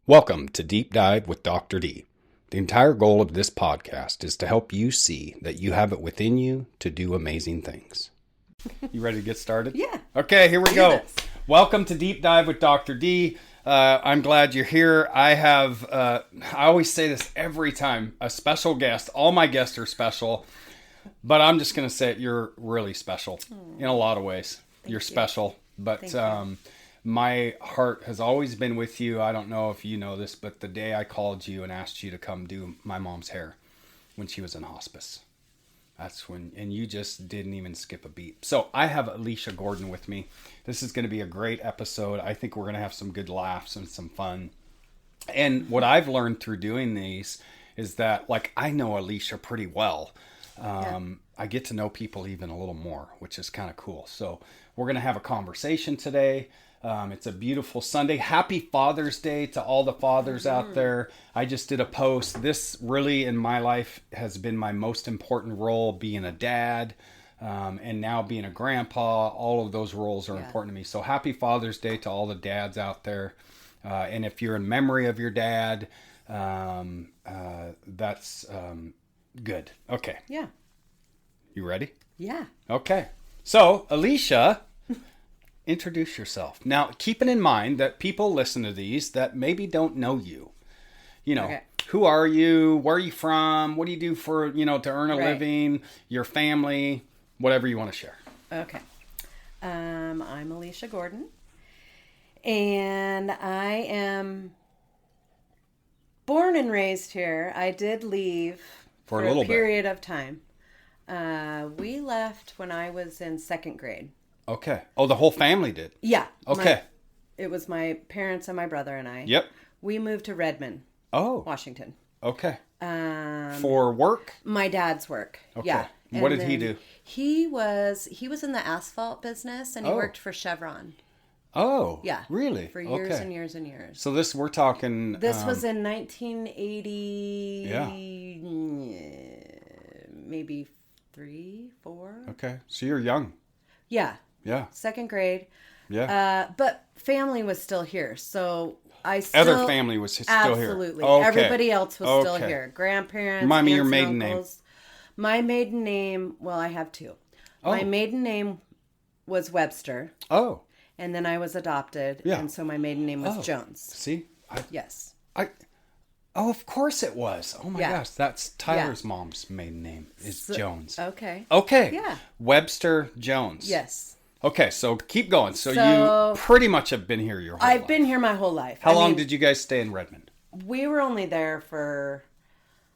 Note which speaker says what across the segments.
Speaker 1: Welcome to Deep Dive with Dr. D. The entire goal of this podcast is to help you see that you have it within you to do amazing things. You ready to get started?
Speaker 2: Yeah.
Speaker 1: Okay, here we go. Welcome to Deep Dive with Dr. D. I'm glad you're here. I have, I always say this every time, a special guest. All my guests are special, but I'm just going to say it, you're really special in a lot of ways. You're special, but my heart has always been with you. I don't know if you know this, but the day I called you and asked you to come do my mom's hair when she was in hospice, that's when, and you just didn't even skip a beat. So I have Alisha Gordon with me. This is going to be a great episode. I think we're going to have some good laughs and some fun. And what I've learned through doing these is that, like, I know Alisha pretty well. I get to know people even a little more, which is kind of cool. So we're going to have a conversation today. It's a beautiful Sunday. Happy Father's Day to all the fathers out there. I just did a post. This really in my life has been my most important role, being a dad, and now being a grandpa. All of those roles are important to me. So happy Father's Day to all the dads out there. And if you're in memory of your dad, that's good. Okay.
Speaker 2: Yeah.
Speaker 1: You ready?
Speaker 2: Yeah.
Speaker 1: Okay. So, Alisha, introduce yourself. Now, keeping in mind that people listen to these that maybe don't know you. You know, Who are you? Where are you from? What do you do for, to earn a living? Your family? Whatever you want to share.
Speaker 2: Okay. I'm Alisha Gordon. And I am born and raised here. I did leave for a period of time. We left when I was in second grade.
Speaker 1: Okay. Oh, the whole family did?
Speaker 2: Yeah.
Speaker 1: Okay.
Speaker 2: It was my parents and my brother and I.
Speaker 1: Yep.
Speaker 2: We moved to Redmond, Washington.
Speaker 1: Okay. For work?
Speaker 2: My dad's work.
Speaker 1: Okay.
Speaker 2: Yeah.
Speaker 1: What did he do?
Speaker 2: He was in the asphalt business and he worked for Chevron.
Speaker 1: Oh.
Speaker 2: Yeah.
Speaker 1: Really?
Speaker 2: For years and years and years.
Speaker 1: So we're talking...
Speaker 2: This was in 1980...
Speaker 1: Yeah.
Speaker 2: Maybe 3, 4.
Speaker 1: Okay. So you're young.
Speaker 2: Yeah.
Speaker 1: Yeah.
Speaker 2: Second grade.
Speaker 1: Yeah.
Speaker 2: But family was still here. So
Speaker 1: other family was still here.
Speaker 2: Absolutely.
Speaker 1: Okay.
Speaker 2: Everybody else was still here. Grandparents,
Speaker 1: Remind me
Speaker 2: aunts,
Speaker 1: your maiden
Speaker 2: and
Speaker 1: name.
Speaker 2: uncles. My maiden name, well, I have 2. My maiden name was Webster.
Speaker 1: Oh.
Speaker 2: And then I was adopted. Yeah. And so my maiden name was Jones.
Speaker 1: See?
Speaker 2: Yes.
Speaker 1: Oh, of course it was. Oh my gosh. That's Tyler's mom's maiden name is Jones.
Speaker 2: Okay.
Speaker 1: Yeah. Webster Jones.
Speaker 2: Yes.
Speaker 1: Okay, so keep going. So you pretty much have been here your whole life.
Speaker 2: I've been here my whole life.
Speaker 1: How long did you guys stay in Redmond?
Speaker 2: We were only there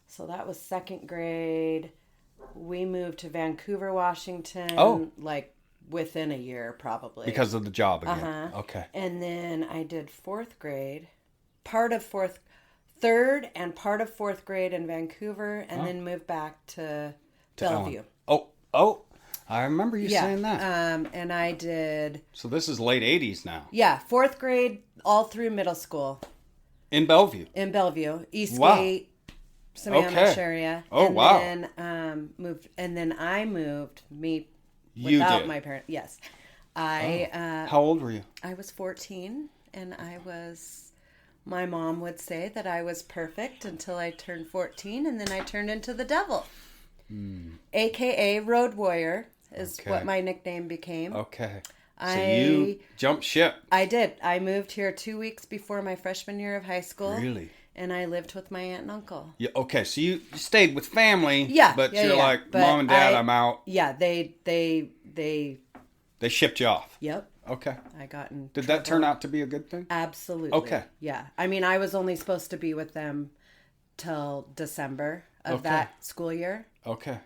Speaker 2: so that was second grade. We moved to Vancouver, Washington, like within a year probably.
Speaker 1: Because of the job again. Okay.
Speaker 2: And then I did 4th grade, third and part of 4th grade in Vancouver, and then moved back to Bellevue.
Speaker 1: Oh, I remember you saying that.
Speaker 2: And I did...
Speaker 1: So this is late 80s now.
Speaker 2: Yeah, 4th grade all through middle school.
Speaker 1: In Bellevue?
Speaker 2: In Bellevue. Eastgate, Sammamish area.
Speaker 1: Oh,
Speaker 2: and
Speaker 1: wow.
Speaker 2: Then I moved, without my parents. Yes.
Speaker 1: How old were you?
Speaker 2: I was 14, and my mom would say that I was perfect until I turned 14, and then I turned into the devil. AKA Road Warrior is what my nickname became.
Speaker 1: Okay. So you jumped ship.
Speaker 2: I did. I moved here 2 weeks before my freshman year of high school.
Speaker 1: Really?
Speaker 2: And I lived with my aunt and uncle.
Speaker 1: Yeah. Okay. So you stayed with family.
Speaker 2: Yeah.
Speaker 1: But you're like, Mom and Dad, I'm out.
Speaker 2: Yeah. They
Speaker 1: shipped you off.
Speaker 2: Yep.
Speaker 1: Okay.
Speaker 2: I got in
Speaker 1: Did that turn out to be a good thing?
Speaker 2: Absolutely.
Speaker 1: Okay.
Speaker 2: Yeah. I mean, I was only supposed to be with them till December of that school year.
Speaker 1: Okay.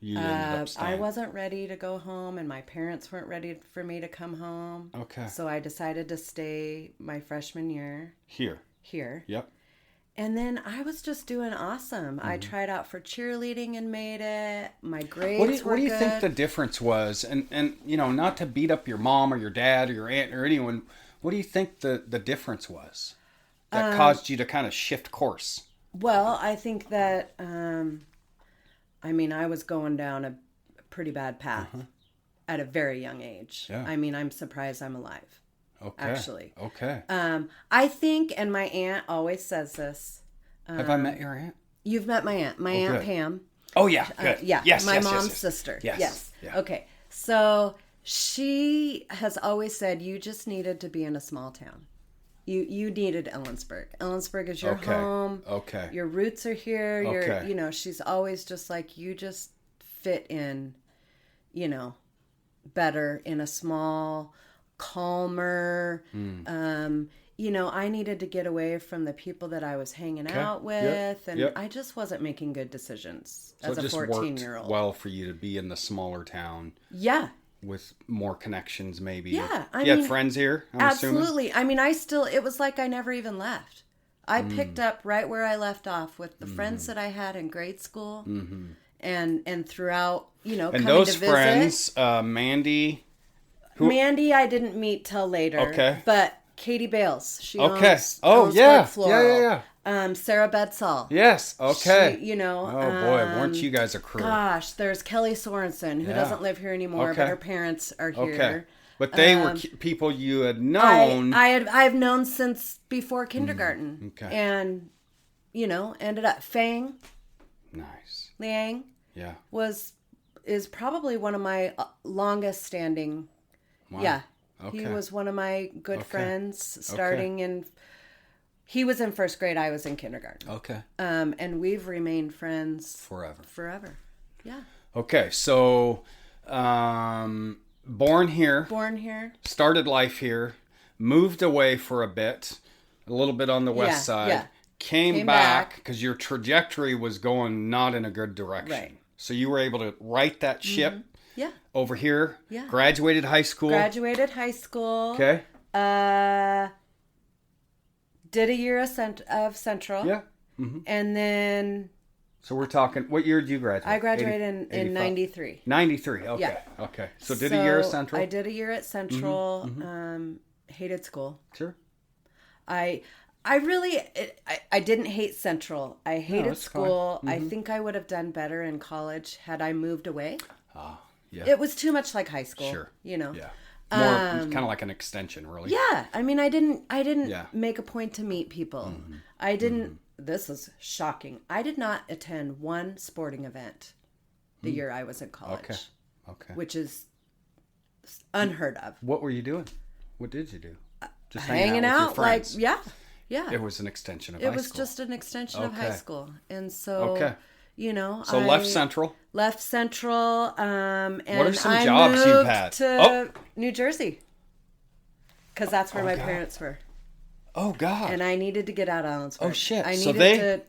Speaker 1: You ended up staying.
Speaker 2: I wasn't ready to go home, and my parents weren't ready for me to come home.
Speaker 1: Okay.
Speaker 2: So I decided to stay my freshman year. Here.
Speaker 1: Yep.
Speaker 2: And then I was just doing awesome. Mm-hmm. I tried out for cheerleading and made it. My grades were good.
Speaker 1: What do you think the difference was? And not to beat up your mom or your dad or your aunt or anyone, what do you think the difference was that caused you to kind of shift course?
Speaker 2: Well, I think that, I was going down a pretty bad path at a very young age. Yeah. I'm surprised I'm alive.
Speaker 1: Okay.
Speaker 2: actually.
Speaker 1: Okay.
Speaker 2: I think, and my aunt always says this.
Speaker 1: Have I met your aunt?
Speaker 2: You've met my aunt. My Aunt
Speaker 1: good.
Speaker 2: Pam.
Speaker 1: Oh, yeah. Good.
Speaker 2: Yeah.
Speaker 1: Yes,
Speaker 2: my
Speaker 1: yes,
Speaker 2: mom's
Speaker 1: yes.
Speaker 2: sister.
Speaker 1: Yes.
Speaker 2: Yes.
Speaker 1: Yeah.
Speaker 2: Okay. So she has always said you just needed to be in a small town. You needed Ellensburg. Ellensburg is your home.
Speaker 1: Okay.
Speaker 2: Your roots are here.
Speaker 1: Okay.
Speaker 2: She's always just like, you just fit in, better in a small, calmer, I needed to get away from the people that I was hanging out with, and I just wasn't making good decisions as a 14-year-old.
Speaker 1: Well, for you to be in the smaller town.
Speaker 2: Yeah.
Speaker 1: With more connections, maybe.
Speaker 2: Yeah.
Speaker 1: You had friends here, I'm
Speaker 2: absolutely.
Speaker 1: assuming?
Speaker 2: It was like I never even left. I picked up right where I left off with the friends that I had in grade school and throughout,
Speaker 1: and
Speaker 2: coming
Speaker 1: those
Speaker 2: to visit.
Speaker 1: friends, Mandy.
Speaker 2: Mandy, I didn't meet till later.
Speaker 1: Okay.
Speaker 2: But Katie Bales, she owns
Speaker 1: yeah.
Speaker 2: Floral.
Speaker 1: Yeah.
Speaker 2: Sarah Bedsall.
Speaker 1: Yes. Okay.
Speaker 2: She,
Speaker 1: oh boy, weren't you guys a crew?
Speaker 2: Gosh, there's Kelly Sorensen, who doesn't live here anymore, but her parents are here. Okay.
Speaker 1: But they were people you had known.
Speaker 2: I've known since before kindergarten.
Speaker 1: Okay.
Speaker 2: And, ended up Fang.
Speaker 1: Nice.
Speaker 2: Liang.
Speaker 1: Yeah.
Speaker 2: Is probably one of my longest standing.
Speaker 1: Wow.
Speaker 2: Yeah.
Speaker 1: Okay.
Speaker 2: He was one of my good friends starting in. He was in first grade. I was in kindergarten.
Speaker 1: Okay.
Speaker 2: And we've remained friends
Speaker 1: forever.
Speaker 2: Yeah.
Speaker 1: Okay. So, born here. Started life here. Moved away for a bit. A little bit on the west side. Yeah. Came back because your trajectory was going not in a good direction.
Speaker 2: Right.
Speaker 1: So you were able to right that ship.
Speaker 2: Yeah.
Speaker 1: Over here.
Speaker 2: Yeah.
Speaker 1: Graduated high school.
Speaker 2: Okay. Did a year of Central.
Speaker 1: Yeah.
Speaker 2: And then.
Speaker 1: So we're talking. What year did you graduate?
Speaker 2: I graduated in 93.
Speaker 1: 93. Okay. Yeah. Okay. So did a year at Central.
Speaker 2: I did a year at Central. Hated school.
Speaker 1: Sure.
Speaker 2: I really I didn't hate Central. I hated school. I think I would have done better in college had I moved away.
Speaker 1: Yeah.
Speaker 2: It was too much like high school.
Speaker 1: Sure.
Speaker 2: Yeah.
Speaker 1: More kind of like an extension, really.
Speaker 2: Yeah. I mean, I didn't make a point to meet people. I didn't. This is shocking. I did not attend one sporting event the year I was in college.
Speaker 1: Okay.
Speaker 2: Which is unheard of.
Speaker 1: What were you doing? What did you do?
Speaker 2: Just hanging out, like yeah.
Speaker 1: It was an extension of high school.
Speaker 2: It was just an extension of high school, and so
Speaker 1: So left Central.
Speaker 2: And
Speaker 1: what are some
Speaker 2: I
Speaker 1: jobs
Speaker 2: moved
Speaker 1: you've had?
Speaker 2: To New Jersey, because that's where my parents were.
Speaker 1: Oh God!
Speaker 2: And I needed to get out of Ellensburg.
Speaker 1: Oh shit!
Speaker 2: So
Speaker 1: they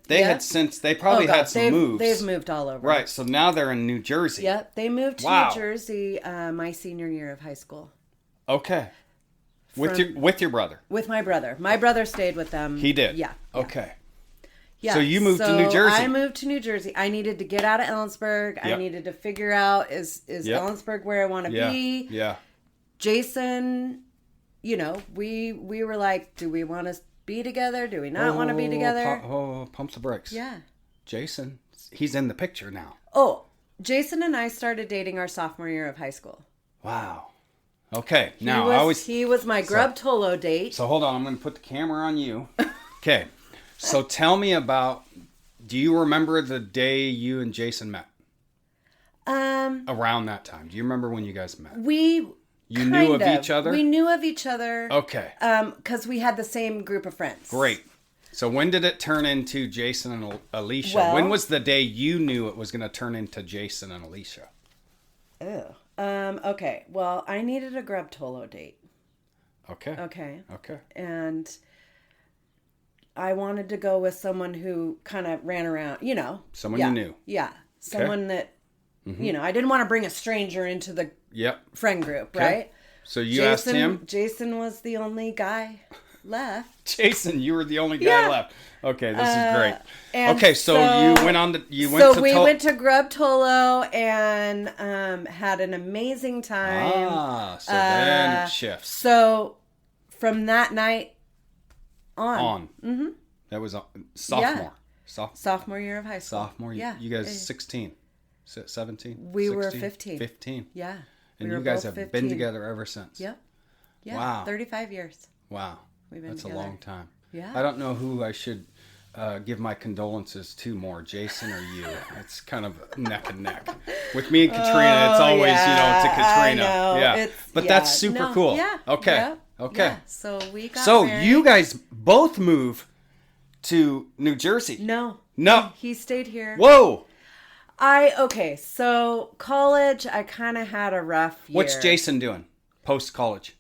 Speaker 1: probably had some moves.
Speaker 2: They've moved all over.
Speaker 1: Right. So now they're in New Jersey.
Speaker 2: Yep. They moved to New Jersey my senior year of high school.
Speaker 1: Okay. With your brother.
Speaker 2: With my brother. My brother stayed with them.
Speaker 1: He did.
Speaker 2: Yeah.
Speaker 1: Okay.
Speaker 2: Yeah.
Speaker 1: So you moved to New Jersey.
Speaker 2: I moved to New Jersey. I needed to get out of Ellensburg. I needed to figure out is Ellensburg where I want to be.
Speaker 1: Yeah.
Speaker 2: Jason, we were like, do we want to be together? Do we not want to be together?
Speaker 1: Pumps the brakes.
Speaker 2: Yeah.
Speaker 1: Jason, he's in the picture now.
Speaker 2: Oh, Jason and I started dating our sophomore year of high school.
Speaker 1: Wow. Okay.
Speaker 2: He was my Grub Tolo date.
Speaker 1: So hold on, I'm going to put the camera on you. Okay. So tell me about, do you remember the day you and Jason met? Around that time. Do you remember when you guys met? You knew of each other?
Speaker 2: We knew of each other.
Speaker 1: Okay.
Speaker 2: Because we had the same group of friends.
Speaker 1: Great. So when did it turn into Jason and Alicia? When was the day you knew it was going to turn into Jason and Alicia?
Speaker 2: Ew. Okay. Well, I needed a Grub Tolo date.
Speaker 1: Okay.
Speaker 2: And I wanted to go with someone who kind of ran around,
Speaker 1: Someone you knew.
Speaker 2: Yeah. Someone that, I didn't want to bring a stranger into the friend group, right?
Speaker 1: So you asked him?
Speaker 2: Jason was the only guy left.
Speaker 1: Jason, you were the only guy left. Okay, this is great. Okay, so you went on to
Speaker 2: we went to Grub Tolo and had an amazing time.
Speaker 1: So then it shifts.
Speaker 2: So from that night on.
Speaker 1: Mm-hmm. That was sophomore.
Speaker 2: Sophomore year of high school.
Speaker 1: Sophomore. Yeah. You guys 16, 17?
Speaker 2: We
Speaker 1: 16,
Speaker 2: were 15.
Speaker 1: 15.
Speaker 2: Yeah.
Speaker 1: And you guys have been together ever since.
Speaker 2: Yep. Yeah.
Speaker 1: Wow.
Speaker 2: 35 years.
Speaker 1: Wow.
Speaker 2: We've been
Speaker 1: That's
Speaker 2: together.
Speaker 1: a long time.
Speaker 2: Yeah.
Speaker 1: I don't know who I should give my condolences to more, Jason or you. It's kind of neck and neck. With me and Katrina, it's always, to Katrina. Yeah. But that's super cool.
Speaker 2: Yeah.
Speaker 1: Okay.
Speaker 2: Yeah.
Speaker 1: Okay.
Speaker 2: Yeah. So we got married.
Speaker 1: You guys both move to New Jersey.
Speaker 2: No. He stayed here.
Speaker 1: Whoa.
Speaker 2: So college, I kind of had a rough year.
Speaker 1: What's Jason doing post-college?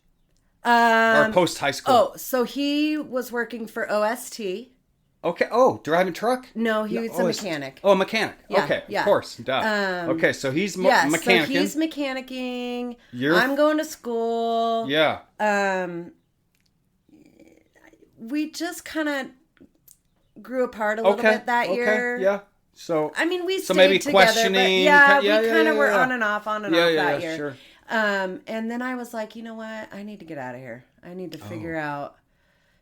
Speaker 1: Or post-high school?
Speaker 2: Oh, so he was working for OST.
Speaker 1: Okay. Oh, driving truck?
Speaker 2: No, he's a mechanic.
Speaker 1: Oh, a mechanic.
Speaker 2: Yeah,
Speaker 1: Okay,
Speaker 2: yeah.
Speaker 1: of course. Duh. Okay, so he's mechanicking.
Speaker 2: So he's mechanicking. I'm going to school.
Speaker 1: Yeah.
Speaker 2: We just kind of grew apart a little bit that year.
Speaker 1: Yeah. So
Speaker 2: I mean, we stayed
Speaker 1: maybe
Speaker 2: together,
Speaker 1: questioning.
Speaker 2: but we kind of were on and off that year.
Speaker 1: Sure.
Speaker 2: And then I was like, you know what? I need to get out of here. I need to figure out,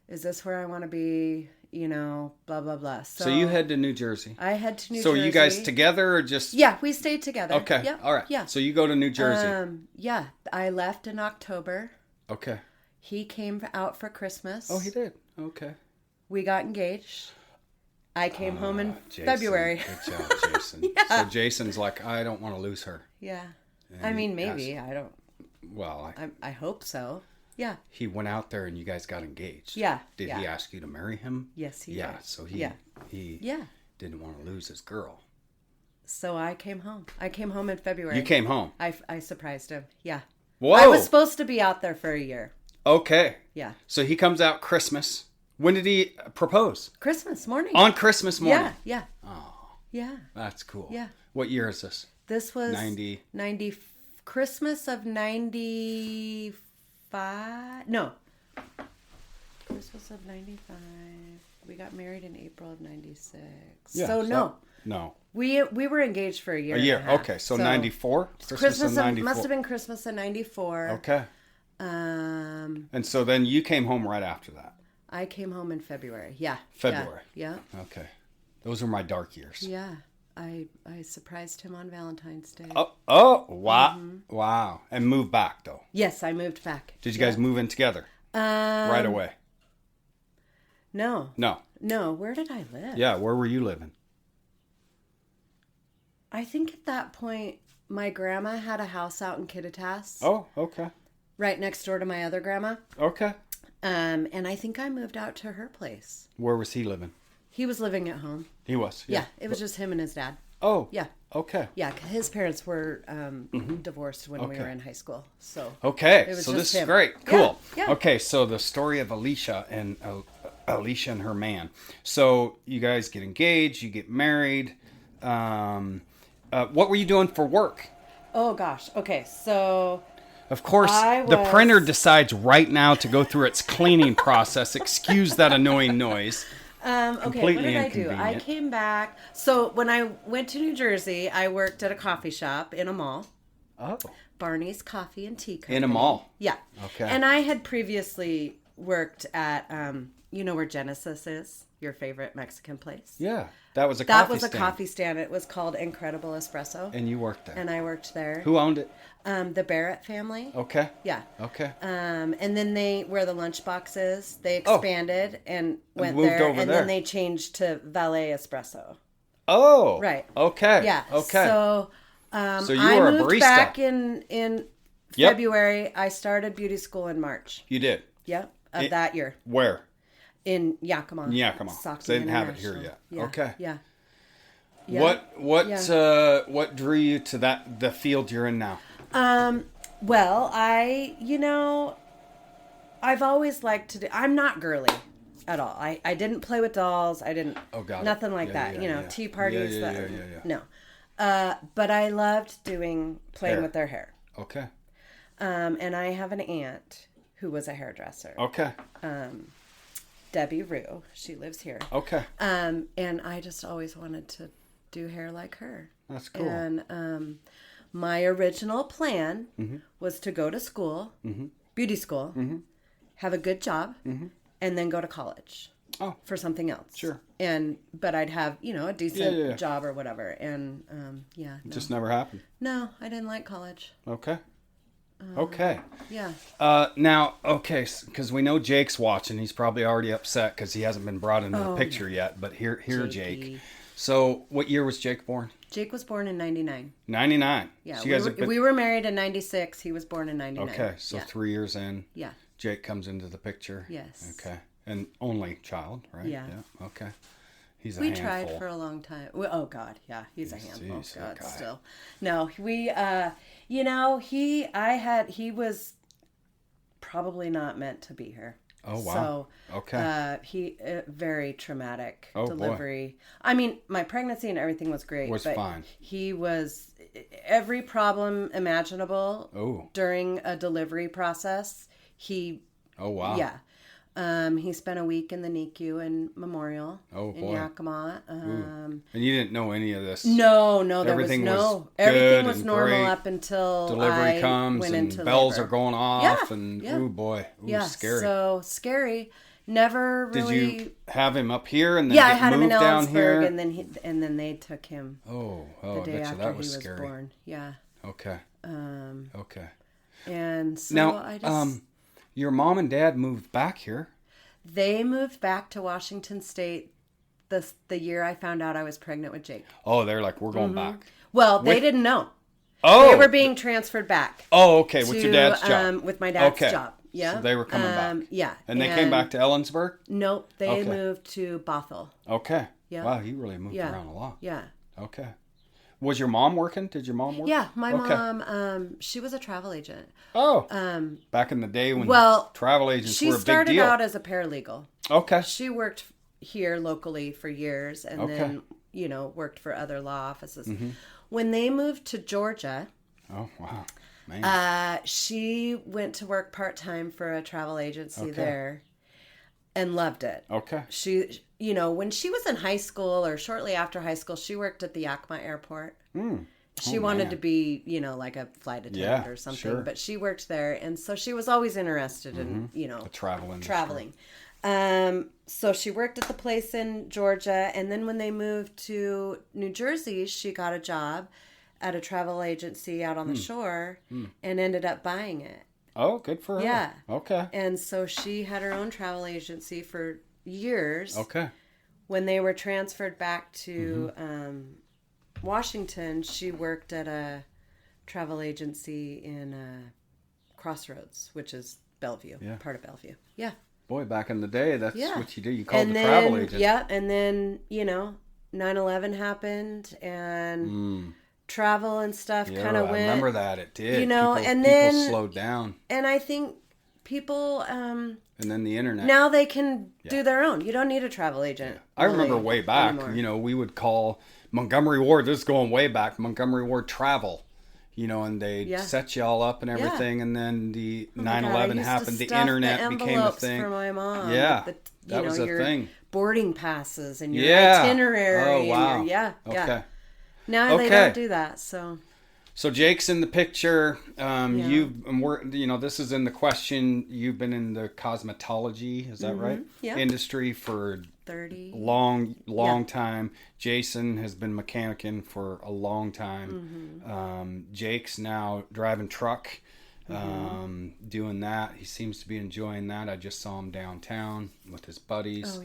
Speaker 2: is this where I want to be? Blah, blah, blah. So
Speaker 1: you head to New Jersey.
Speaker 2: I head to New Jersey.
Speaker 1: So you guys together or just?
Speaker 2: Yeah, we stayed together.
Speaker 1: Okay.
Speaker 2: Yep.
Speaker 1: All right.
Speaker 2: Yeah.
Speaker 1: So you go to New Jersey.
Speaker 2: Yeah. I left in October.
Speaker 1: Okay.
Speaker 2: He came out for Christmas.
Speaker 1: Oh, he did. Okay.
Speaker 2: We got engaged. I came home in February.
Speaker 1: Good job, Jason. So Jason's like, I don't want to lose her.
Speaker 2: Yeah.
Speaker 1: And
Speaker 2: I mean, maybe. I don't.
Speaker 1: Well,
Speaker 2: I hope so. Yeah.
Speaker 1: He went out there and you guys got engaged.
Speaker 2: Yeah.
Speaker 1: Did he ask you to marry him?
Speaker 2: Yes, he did.
Speaker 1: Yeah. So he didn't want to lose his girl.
Speaker 2: So I came home. I came home in February.
Speaker 1: You came home.
Speaker 2: I surprised him. Yeah.
Speaker 1: Whoa.
Speaker 2: I was supposed to be out there for a year.
Speaker 1: Okay.
Speaker 2: Yeah.
Speaker 1: So he comes out Christmas. When did he propose?
Speaker 2: Christmas morning.
Speaker 1: On Christmas morning?
Speaker 2: Yeah, yeah.
Speaker 1: Oh.
Speaker 2: Yeah.
Speaker 1: That's cool.
Speaker 2: Yeah.
Speaker 1: What year is this?
Speaker 2: This was
Speaker 1: 90.
Speaker 2: Christmas of 95. No. Christmas of 95. We got married in April of 96.
Speaker 1: Yeah,
Speaker 2: so no.
Speaker 1: No.
Speaker 2: We were engaged for a year.
Speaker 1: A year.
Speaker 2: And a half.
Speaker 1: Okay. So 94?
Speaker 2: Christmas
Speaker 1: of 94.
Speaker 2: must have been Christmas of 94.
Speaker 1: Okay. And so then you came home right after that.
Speaker 2: I came home in February. Yeah.
Speaker 1: February.
Speaker 2: Yeah.
Speaker 1: Okay. Those were my dark years.
Speaker 2: Yeah. I surprised him on Valentine's Day.
Speaker 1: Oh, wow. Mm-hmm. Wow. And moved back though.
Speaker 2: Yes, I moved back.
Speaker 1: Did you guys move in together? Right away.
Speaker 2: No.
Speaker 1: No.
Speaker 2: Where did I live?
Speaker 1: Yeah, where were you living?
Speaker 2: I think at that point my grandma had a house out in Kittitas.
Speaker 1: Oh, okay.
Speaker 2: Right next door to my other grandma.
Speaker 1: Okay.
Speaker 2: And I think I moved out to her place.
Speaker 1: Where was he living?
Speaker 2: He was living at home.
Speaker 1: He was?
Speaker 2: Yeah, it was just him and his dad.
Speaker 1: Oh.
Speaker 2: Yeah.
Speaker 1: Okay.
Speaker 2: Yeah, his parents were divorced when we were in high school. So
Speaker 1: okay, so this is great. Cool.
Speaker 2: Yeah.
Speaker 1: Okay, so the story of Alisha and her man. So you guys get engaged, you get married. What were you doing for work?
Speaker 2: Oh gosh. Okay, so
Speaker 1: of course, the printer decides right now to go through its cleaning process. Excuse that annoying noise.
Speaker 2: Okay, what did I do? I came back. So when I went to New Jersey, I worked at a coffee shop in a mall.
Speaker 1: Oh.
Speaker 2: Barney's Coffee and Tea Company.
Speaker 1: In a mall?
Speaker 2: Yeah.
Speaker 1: Okay.
Speaker 2: And I had previously worked at, you know where Genesis is? Your favorite Mexican place?
Speaker 1: Yeah. That was a coffee stand.
Speaker 2: Coffee stand. It was called Incredible Espresso.
Speaker 1: And you worked there?
Speaker 2: And I worked there.
Speaker 1: Who owned it?
Speaker 2: The Barrett family.
Speaker 1: Okay.
Speaker 2: Yeah.
Speaker 1: Okay.
Speaker 2: And then where the lunchbox is, they expanded and went
Speaker 1: moved
Speaker 2: there.
Speaker 1: over
Speaker 2: and
Speaker 1: there.
Speaker 2: then they changed to Valet Espresso.
Speaker 1: Oh.
Speaker 2: Right.
Speaker 1: Okay.
Speaker 2: Yeah.
Speaker 1: Okay.
Speaker 2: So,
Speaker 1: so you were
Speaker 2: I moved
Speaker 1: a barista.
Speaker 2: back in February. I started beauty school in March.
Speaker 1: You did?
Speaker 2: Yep. Of that year.
Speaker 1: Where?
Speaker 2: In Yakima.
Speaker 1: Yakima. So they didn't have it here yet.
Speaker 2: Yeah.
Speaker 1: Okay.
Speaker 2: Yeah.
Speaker 1: What drew you to the field you're in now?
Speaker 2: Well, I've always liked to do. I'm not girly at all. I didn't play with dolls. I didn't.
Speaker 1: Oh God.
Speaker 2: Nothing like that. Tea parties.
Speaker 1: Yeah.
Speaker 2: No. But I loved playing with their hair.
Speaker 1: Okay.
Speaker 2: And I have an aunt who was a hairdresser.
Speaker 1: Okay.
Speaker 2: Debbie Rue. She lives here.
Speaker 1: Okay.
Speaker 2: And I just always wanted to do hair like her.
Speaker 1: That's cool.
Speaker 2: And my original plan was to go to school, beauty school, have a good job, and then go to college for something else.
Speaker 1: Sure.
Speaker 2: But I'd have, a decent job or whatever. And no.
Speaker 1: Just never happened.
Speaker 2: No, I didn't like college.
Speaker 1: Okay. Okay.
Speaker 2: Yeah.
Speaker 1: Now, okay, because we know Jake's watching. He's probably already upset because he hasn't been brought into the picture yet. But here, Jake. So, what year was Jake born?
Speaker 2: Jake was born in 99.
Speaker 1: 99.
Speaker 2: Yeah,
Speaker 1: So
Speaker 2: we were married in 96. He was born in 99.
Speaker 1: Okay, so 3 years in.
Speaker 2: Yeah.
Speaker 1: Jake comes into the picture.
Speaker 2: Yes.
Speaker 1: Okay. And only child, right?
Speaker 2: Yeah.
Speaker 1: Okay. He's a
Speaker 2: we
Speaker 1: handful.
Speaker 2: tried for a long time. Oh God, yeah, he's a handful.
Speaker 1: Jeez,
Speaker 2: God,
Speaker 1: that guy.
Speaker 2: still. No, we. He was probably not meant to be here.
Speaker 1: Oh wow.
Speaker 2: So,
Speaker 1: okay.
Speaker 2: He very traumatic
Speaker 1: Oh,
Speaker 2: delivery. Boy. I mean, my pregnancy and everything was great.
Speaker 1: Was
Speaker 2: but
Speaker 1: fine.
Speaker 2: He was every problem imaginable.
Speaker 1: Oh.
Speaker 2: During a delivery process.
Speaker 1: Oh wow.
Speaker 2: Yeah. He spent a week in the NICU in Memorial in Yakima.
Speaker 1: And you didn't know any of this?
Speaker 2: No,
Speaker 1: everything
Speaker 2: everything was normal
Speaker 1: great.
Speaker 2: up until
Speaker 1: delivery comes
Speaker 2: went
Speaker 1: and
Speaker 2: into
Speaker 1: bells
Speaker 2: labor.
Speaker 1: are going off and oh boy, scary.
Speaker 2: So scary. Never really.
Speaker 1: Did you have him up here and then
Speaker 2: I had him in
Speaker 1: down here?
Speaker 2: Ellensburg and then they took him.
Speaker 1: Oh,
Speaker 2: the day
Speaker 1: I bet
Speaker 2: after
Speaker 1: that was
Speaker 2: he was
Speaker 1: scary.
Speaker 2: born. Yeah.
Speaker 1: Okay. Okay.
Speaker 2: And so
Speaker 1: now,
Speaker 2: I just.
Speaker 1: Your mom and dad moved back here.
Speaker 2: They moved back to Washington State the year I found out I was pregnant with Jake.
Speaker 1: Oh, they're like, we're going back.
Speaker 2: Well, they didn't know.
Speaker 1: Oh.
Speaker 2: They were being transferred back.
Speaker 1: Oh, okay. With your dad's job.
Speaker 2: With my dad's job. Yeah.
Speaker 1: So they were coming back.
Speaker 2: Yeah.
Speaker 1: And they came back to Ellensburg?
Speaker 2: Nope. They moved to Bothell.
Speaker 1: Okay.
Speaker 2: Yeah.
Speaker 1: Wow, you really moved around a lot.
Speaker 2: Yeah.
Speaker 1: Okay. Was your mom working? Did your mom work?
Speaker 2: Yeah, my mom, she was a travel agent.
Speaker 1: Oh. Back in the day when travel agents were a big deal.
Speaker 2: She started out as a paralegal.
Speaker 1: Okay.
Speaker 2: She worked here locally for years and then, worked for other law offices. Mm-hmm. When they moved to Georgia.
Speaker 1: Oh, wow. Man.
Speaker 2: She went to work part-time for a travel agency there and loved it.
Speaker 1: Okay.
Speaker 2: She, when she was in high school or shortly after high school, she worked at the Yakima airport. She wanted to be, like a flight attendant or something, but she worked there. And so she was always interested in,
Speaker 1: the travel industry.
Speaker 2: traveling. So she worked at the place in Georgia. And then when they moved to New Jersey, she got a job at a travel agency out on the shore and ended up buying it.
Speaker 1: Oh, good for her.
Speaker 2: Yeah.
Speaker 1: Okay.
Speaker 2: And so she had her own travel agency for years.
Speaker 1: Okay.
Speaker 2: When they were transferred back to Washington, she worked at a travel agency in Crossroads, which is Bellevue, part of Bellevue. Yeah.
Speaker 1: Boy, back in the day, that's what you do. You called travel agent.
Speaker 2: Yeah, and then, 9/11 happened and travel and stuff kind of went.
Speaker 1: I remember that. It did.
Speaker 2: People
Speaker 1: slowed down.
Speaker 2: And I think people...
Speaker 1: and then the internet.
Speaker 2: Now they can do their own. You don't need a travel agent.
Speaker 1: Yeah. I remember way back, anymore. We would call Montgomery Ward, this is going way back, Montgomery Ward Travel. And they'd set you all up and everything, and then the 9/11 happened, the internet became a thing.
Speaker 2: For my mom.
Speaker 1: Yeah, that was a thing.
Speaker 2: Boarding passes and your itinerary.
Speaker 1: Oh, wow.
Speaker 2: Yeah. Now
Speaker 1: they
Speaker 2: don't do that, so...
Speaker 1: So Jake's in the picture. This is in the question. You've been in the cosmetology, is that right?
Speaker 2: Yeah.
Speaker 1: Industry for
Speaker 2: 30.
Speaker 1: Long time. Jason has been mechanicing for a long time. Jake's now driving truck, doing that. He seems to be enjoying that. I just saw him downtown with his buddies.
Speaker 2: Oh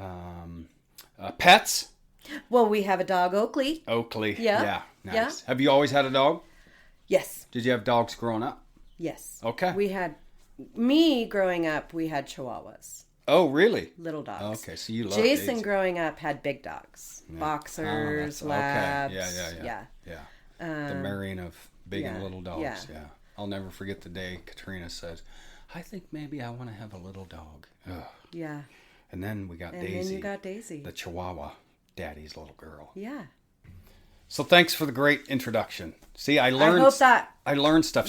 Speaker 2: yeah.
Speaker 1: Pets.
Speaker 2: Well, we have a dog, Oakley.
Speaker 1: Yeah. Nice. Yeah. Have you always had a dog?
Speaker 2: Yes.
Speaker 1: Did you have dogs growing up?
Speaker 2: Yes.
Speaker 1: Okay.
Speaker 2: Growing up, we had Chihuahuas.
Speaker 1: Oh, really?
Speaker 2: Little dogs.
Speaker 1: Okay, so you love
Speaker 2: Jason
Speaker 1: Daisy.
Speaker 2: Growing up had big dogs. Yeah. Boxers, labs.
Speaker 1: Okay. Yeah. The marrying of big and little dogs. Yeah. I'll never forget the day Katrina said, I think maybe I want to have a little dog. Ugh.
Speaker 2: Yeah.
Speaker 1: And then we got Daisy.
Speaker 2: And then you got Daisy.
Speaker 1: The Chihuahua. Daddy's little girl.
Speaker 2: Yeah.
Speaker 1: So thanks for the great introduction. See, I learned stuff.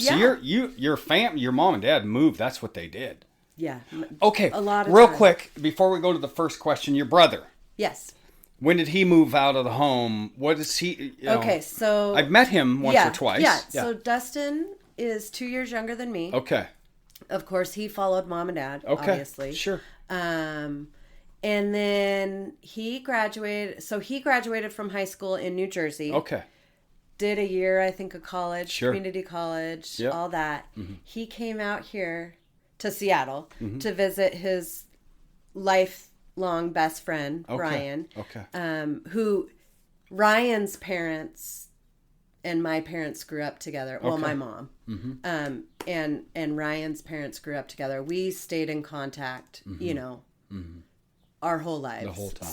Speaker 2: Yeah.
Speaker 1: So your mom and dad moved. That's what they did.
Speaker 2: Yeah.
Speaker 1: Okay.
Speaker 2: A lot of
Speaker 1: real
Speaker 2: time.
Speaker 1: Quick before we go to the first question, your brother.
Speaker 2: Yes.
Speaker 1: When did he move out of the home? What is he?
Speaker 2: Okay, so
Speaker 1: I've met him once or twice.
Speaker 2: Yeah. So Dustin is 2 years younger than me.
Speaker 1: Okay.
Speaker 2: Of course, he followed mom and dad. Okay. Obviously.
Speaker 1: Sure.
Speaker 2: And then he graduated. So he graduated from high school in New Jersey.
Speaker 1: Okay.
Speaker 2: did a year, I think, of college,
Speaker 1: Sure.
Speaker 2: community college,
Speaker 1: Yep.
Speaker 2: all that.
Speaker 1: Mm-hmm.
Speaker 2: He came out here to Seattle
Speaker 1: Mm-hmm.
Speaker 2: to visit his lifelong best friend,
Speaker 1: Okay.
Speaker 2: Ryan.
Speaker 1: Okay.
Speaker 2: Who Ryan's parents and my parents grew up together. Well,
Speaker 1: Okay.
Speaker 2: my mom.
Speaker 1: Mm-hmm.
Speaker 2: And Ryan's parents grew up together. We stayed in contact, you know, our whole lives.
Speaker 1: The whole time.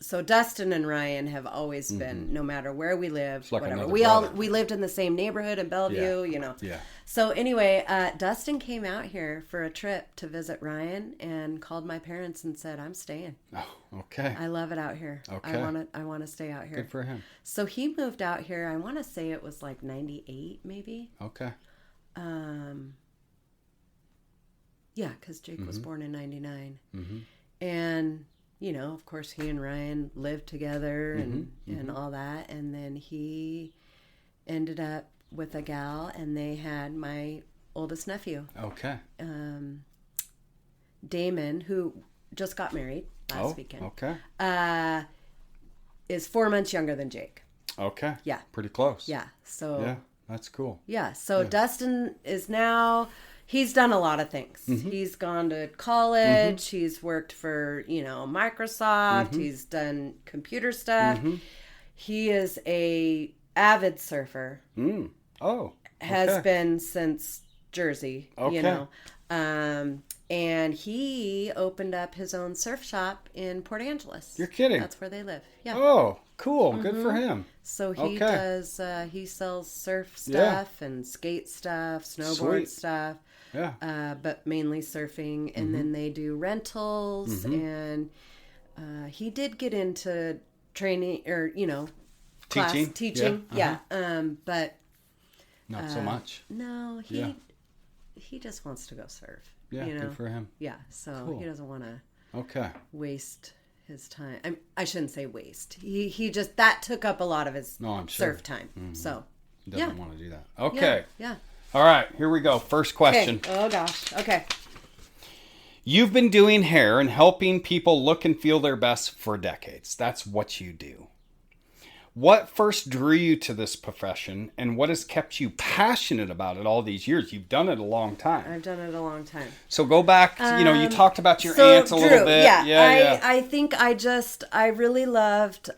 Speaker 2: So Dustin and Ryan have always been, no matter where we lived,
Speaker 1: like
Speaker 2: whatever.
Speaker 1: another brother.
Speaker 2: We lived in the same neighborhood in Bellevue, you know.
Speaker 1: Yeah.
Speaker 2: So anyway, Dustin came out here for a trip to visit Ryan and called my parents and said, "I'm staying.
Speaker 1: Oh, okay.
Speaker 2: I love it out here.
Speaker 1: Okay.
Speaker 2: I want to stay out here."
Speaker 1: Good for him.
Speaker 2: So he moved out here. I want to say it was like 98 maybe.
Speaker 1: Okay.
Speaker 2: Yeah, because Jake was born in 99.
Speaker 1: Mm-hmm.
Speaker 2: And, you know, of course, he and Ryan lived together and all that. And then he ended up with a gal, and they had my oldest nephew,
Speaker 1: Okay.
Speaker 2: Damon, who just got married last weekend.
Speaker 1: Okay.
Speaker 2: Is 4 months younger than Jake.
Speaker 1: Okay.
Speaker 2: Yeah.
Speaker 1: Pretty close.
Speaker 2: Yeah. So,
Speaker 1: Yeah. That's cool.
Speaker 2: yeah. So Dustin is now... He's done a lot of things. He's gone to college. He's worked for, you know, Microsoft. He's done computer stuff. He is a avid surfer.
Speaker 1: Mm. Oh.
Speaker 2: Has been since Jersey,
Speaker 1: Okay.
Speaker 2: you know. And he opened up his own surf shop in Port Angeles.
Speaker 1: You're kidding.
Speaker 2: That's where they live. Yeah.
Speaker 1: Oh, cool. Good for him.
Speaker 2: So he
Speaker 1: Okay.
Speaker 2: does, he sells surf stuff and skate stuff, snowboard
Speaker 1: Sweet.
Speaker 2: stuff.
Speaker 1: Yeah.
Speaker 2: But mainly surfing, and then they do rentals, and he did get into training or teaching,
Speaker 1: Yeah.
Speaker 2: but
Speaker 1: Not so much.
Speaker 2: no,
Speaker 1: Yeah.
Speaker 2: he just wants to go surf.
Speaker 1: Yeah.
Speaker 2: you know?
Speaker 1: Good for him.
Speaker 2: Yeah, so
Speaker 1: Cool.
Speaker 2: he doesn't want to
Speaker 1: Okay.
Speaker 2: waste his time. I shouldn't say waste. He just that took up a lot of his
Speaker 1: No, I'm sure.
Speaker 2: surf time. So
Speaker 1: He doesn't
Speaker 2: yeah.
Speaker 1: want to do that. Okay.
Speaker 2: yeah.
Speaker 1: All right. Here we go. First question.
Speaker 2: Okay. Oh gosh. Okay.
Speaker 1: You've been doing hair and helping people look and feel their best for decades. That's what you do. What first drew you to this profession, and what has kept you passionate about it all these years? You've done it a long time.
Speaker 2: I've done it a long time.
Speaker 1: So go back, you talked about your aunts a little bit.
Speaker 2: Yeah, I think I really loved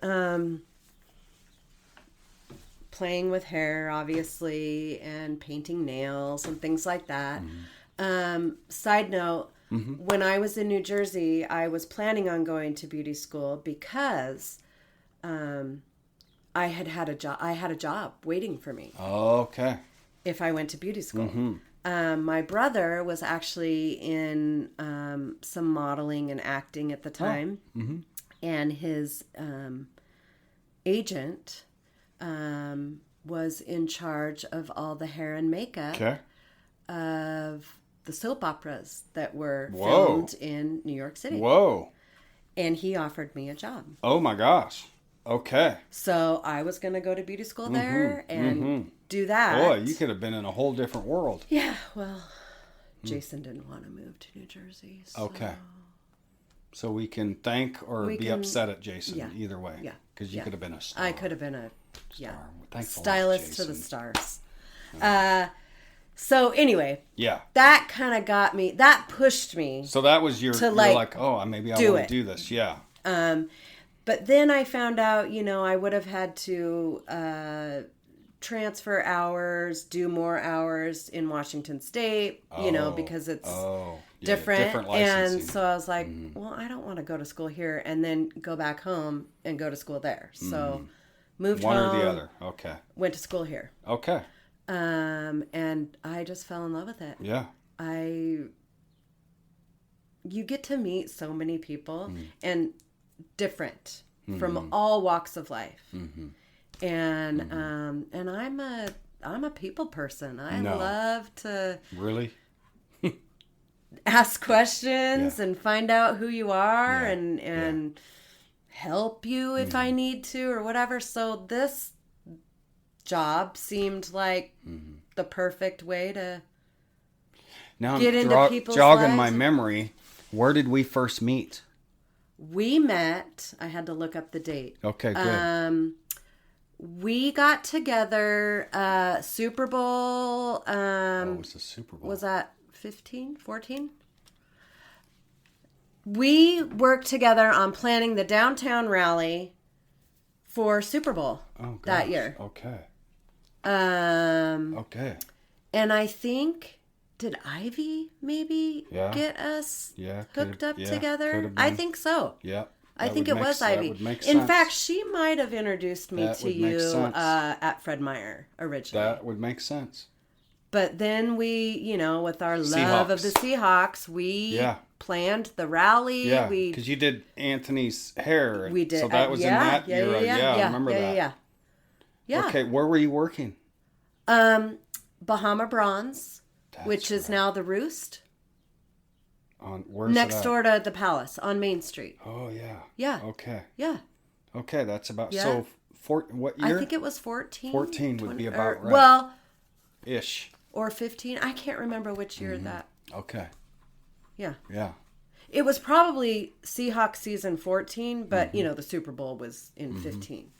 Speaker 2: playing with hair, obviously, and painting nails and things like that. Side note, when I was in New Jersey, I was planning on going to beauty school because I had a job. I had a job waiting for me
Speaker 1: Okay.
Speaker 2: if I went to beauty school. My brother was actually in some modeling and acting at the time, and his agent was in charge of all the hair and makeup
Speaker 1: Okay.
Speaker 2: of the soap operas that were
Speaker 1: Whoa.
Speaker 2: filmed in New York City.
Speaker 1: Whoa.
Speaker 2: And he offered me a job.
Speaker 1: Oh my gosh. Okay.
Speaker 2: So I was going to go to beauty school there and do that.
Speaker 1: Boy, you could have been in a whole different world.
Speaker 2: Yeah, well, Jason didn't want to move to New Jersey. So.
Speaker 1: Okay. So we can thank or
Speaker 2: We
Speaker 1: be
Speaker 2: can-
Speaker 1: upset at Jason
Speaker 2: yeah,
Speaker 1: either way.
Speaker 2: yeah,
Speaker 1: Because you
Speaker 2: yeah.
Speaker 1: could have been a star.
Speaker 2: I could have been a
Speaker 1: Thanks a lot,
Speaker 2: stylist to the
Speaker 1: Jason.
Speaker 2: stars. So anyway,
Speaker 1: Yeah.
Speaker 2: that kind of got me, that pushed me.
Speaker 1: So that was your,
Speaker 2: To,
Speaker 1: you're
Speaker 2: like,
Speaker 1: like, oh, maybe I
Speaker 2: do
Speaker 1: want
Speaker 2: it.
Speaker 1: to do this. Yeah.
Speaker 2: But then I found out, I would have had to transfer hours, do more hours in Washington State, because it's different. And
Speaker 1: licensing.
Speaker 2: so I was like, well, I don't want to go to school here and then go back home and go to school there. So moved
Speaker 1: One
Speaker 2: home.
Speaker 1: or the other. Okay.
Speaker 2: Went to school here.
Speaker 1: Okay.
Speaker 2: And I just fell in love with it.
Speaker 1: Yeah.
Speaker 2: You get to meet so many people and different from all walks of life. And and I'm a people person. I
Speaker 1: No.
Speaker 2: love to
Speaker 1: Really?
Speaker 2: ask questions
Speaker 1: Yeah.
Speaker 2: and find out who you are
Speaker 1: Yeah.
Speaker 2: and help you if I need to or whatever. So this job seemed like the perfect way to
Speaker 1: Now
Speaker 2: get
Speaker 1: I'm
Speaker 2: into people's
Speaker 1: jogging my
Speaker 2: lives.
Speaker 1: memory. Where did we first meet?
Speaker 2: We met, I had to look up the date.
Speaker 1: Okay, good.
Speaker 2: We got together, Super Bowl.
Speaker 1: It was the Super Bowl.
Speaker 2: Was that 15, 14? We worked together on planning the downtown rally for Super Bowl that year.
Speaker 1: Okay.
Speaker 2: Okay. And I think, did Ivy maybe get us hooked up together? I think so.
Speaker 1: Yeah.
Speaker 2: I think it was Ivy. In fact, she might have introduced me to you at Fred Meyer originally.
Speaker 1: That would make sense.
Speaker 2: But then we, with our love of the Seahawks, we planned the rally.
Speaker 1: Yeah, because you did Anthony's hair.
Speaker 2: We did.
Speaker 1: So that was in that era. Yeah, I remember that. Yeah. Okay, where were you working?
Speaker 2: Bahama Bronze, which is now the Roost.
Speaker 1: Where's
Speaker 2: next door to the Palace on Main Street.
Speaker 1: Oh, yeah.
Speaker 2: Yeah.
Speaker 1: Okay.
Speaker 2: Yeah.
Speaker 1: Okay, that's about... Yeah. So, what year?
Speaker 2: I think it was 14.
Speaker 1: 14 would be about right.
Speaker 2: Well...
Speaker 1: Ish.
Speaker 2: Or 15. I can't remember which year that...
Speaker 1: Okay.
Speaker 2: Yeah.
Speaker 1: Yeah.
Speaker 2: It was probably Seahawks season 14, but, the Super Bowl was in 15.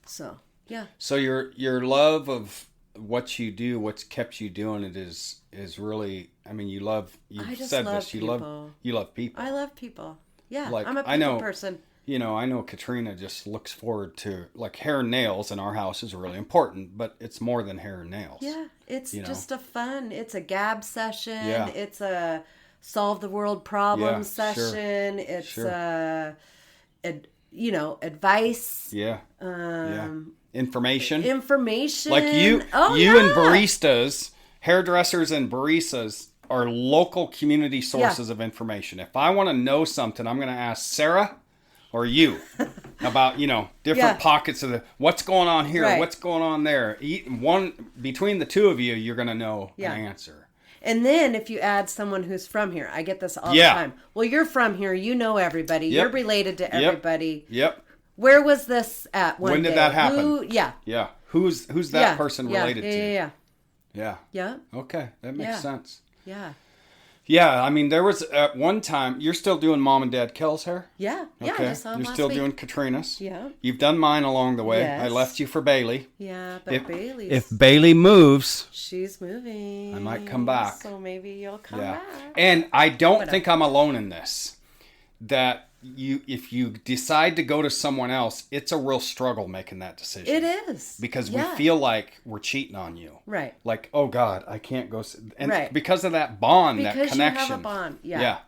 Speaker 2: So, yeah.
Speaker 1: So, your love of what you do, what's kept you doing it is really... I mean, you love people. You love people.
Speaker 2: I love people. Yeah, I'm a people person.
Speaker 1: I know Katrina just looks forward to, like, hair and nails in our house is really important, but it's more than hair and nails.
Speaker 2: Yeah, it's just it's a gab session. Yeah. It's a solve the world problem session. Sure. It's advice.
Speaker 1: Yeah. Information.
Speaker 2: Like
Speaker 1: you and baristas, hairdressers and baristas are local community sources of information. If I want to know something, I'm going to ask Sarah or you about, different pockets of what's going on here, what's going on there. Between the two of you, you're going to know an answer.
Speaker 2: And then if you add someone who's from here, I get this all the time. Well, you're from here. You know everybody. Yep. You're related to everybody.
Speaker 1: Yep.
Speaker 2: Where was this at
Speaker 1: when did that happen?
Speaker 2: Yeah.
Speaker 1: Who's that person related to?
Speaker 2: Yeah.
Speaker 1: Okay, that makes sense.
Speaker 2: Yeah.
Speaker 1: Yeah, I mean, there was at one time, you're still doing Mom and Dad Kell's hair?
Speaker 2: Yeah.
Speaker 1: Okay.
Speaker 2: I just saw him
Speaker 1: You're
Speaker 2: last
Speaker 1: still
Speaker 2: week.
Speaker 1: doing Katrina's?
Speaker 2: Yeah.
Speaker 1: You've done mine along the way.
Speaker 2: Yes.
Speaker 1: I left you for Bailey.
Speaker 2: Yeah, but Bailey's...
Speaker 1: If Bailey moves...
Speaker 2: She's moving.
Speaker 1: I might come back.
Speaker 2: So maybe you'll come back.
Speaker 1: And I don't think I'm alone in this. That if you decide to go to someone else, it's a real struggle making that decision.
Speaker 2: It is.
Speaker 1: Because we feel like we're cheating on you.
Speaker 2: Right.
Speaker 1: Like, oh God, I can't go. And because of that bond, that connection.
Speaker 2: Because you have a bond. Yeah.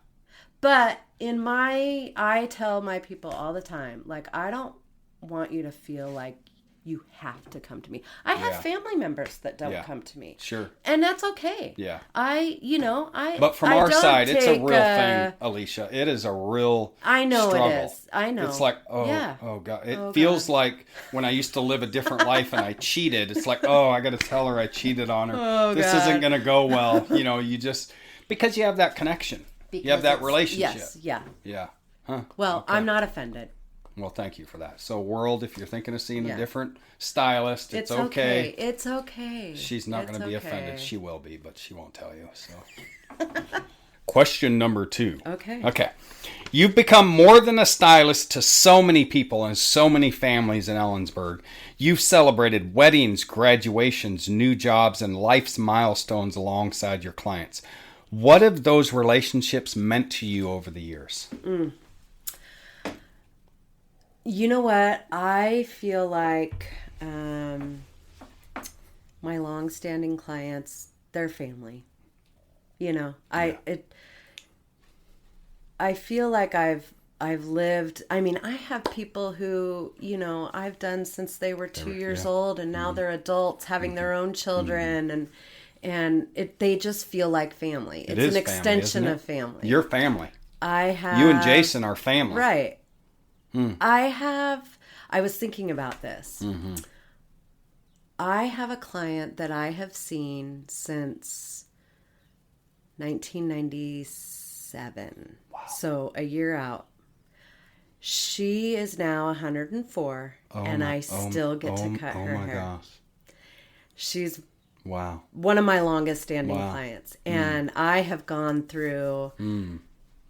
Speaker 2: But I tell my people all the time, like, I don't want you to feel like you have to come to me. I have family members that don't come to me.
Speaker 1: Sure.
Speaker 2: And that's okay.
Speaker 1: Yeah.
Speaker 2: But
Speaker 1: from our side, it's a real thing, Alisha. It is a real
Speaker 2: I know
Speaker 1: struggle.
Speaker 2: It is. I know.
Speaker 1: It's like, oh God. It feels like when I used to live a different life and I cheated, it's like, I got to tell her I cheated on her. This isn't going to go well. You just, because you have that connection. You have that relationship.
Speaker 2: Yes, yeah.
Speaker 1: Yeah. Huh.
Speaker 2: Well, I'm not offended.
Speaker 1: Well, thank you for that. So, world, if you're thinking of seeing a different stylist, it's okay.
Speaker 2: It's okay.
Speaker 1: She's not going to be offended. She will be, but she won't tell you. So, question number 2. Okay. You've become more than a stylist to so many people and so many families in Ellensburg. You've celebrated weddings, graduations, new jobs, and life's milestones alongside your clients. What have those relationships meant to you over the years?
Speaker 2: You know what? I feel like my long-standing clients, they're family. I feel like I've lived. I mean, I have people who I've done since they were 2 years old, and now they're adults having their own children, and they just feel like family. It's an extension of family.
Speaker 1: Your family. You and Jason are family,
Speaker 2: right? I was thinking about this. Mm-hmm. I have a client that I have seen since 1997. Wow. So a year out. She is now 104, and I still get to cut her hair. Gosh. She's one of my longest standing clients. And I have gone through...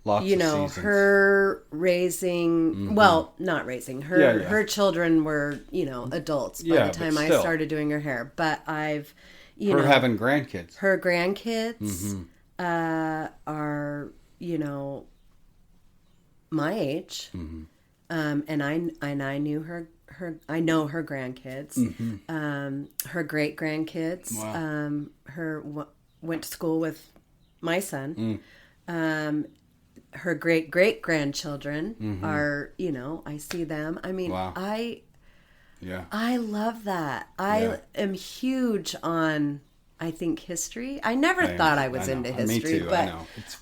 Speaker 1: Lots
Speaker 2: you
Speaker 1: of
Speaker 2: know,
Speaker 1: seasons.
Speaker 2: her raising, well, not raising, her children were, you know, adults by the time I started doing her hair. But I've, you know.
Speaker 1: Her having grandkids.
Speaker 2: Her grandkids are, you know, my age. And I knew I know her grandkids. Her great grandkids. Wow. Went to school with my son. Her great great grandchildren are, you know, I see them. I mean,
Speaker 1: wow.
Speaker 2: I love that. I am huge on, I think, history. I never thought I was into history,
Speaker 1: me too.
Speaker 2: but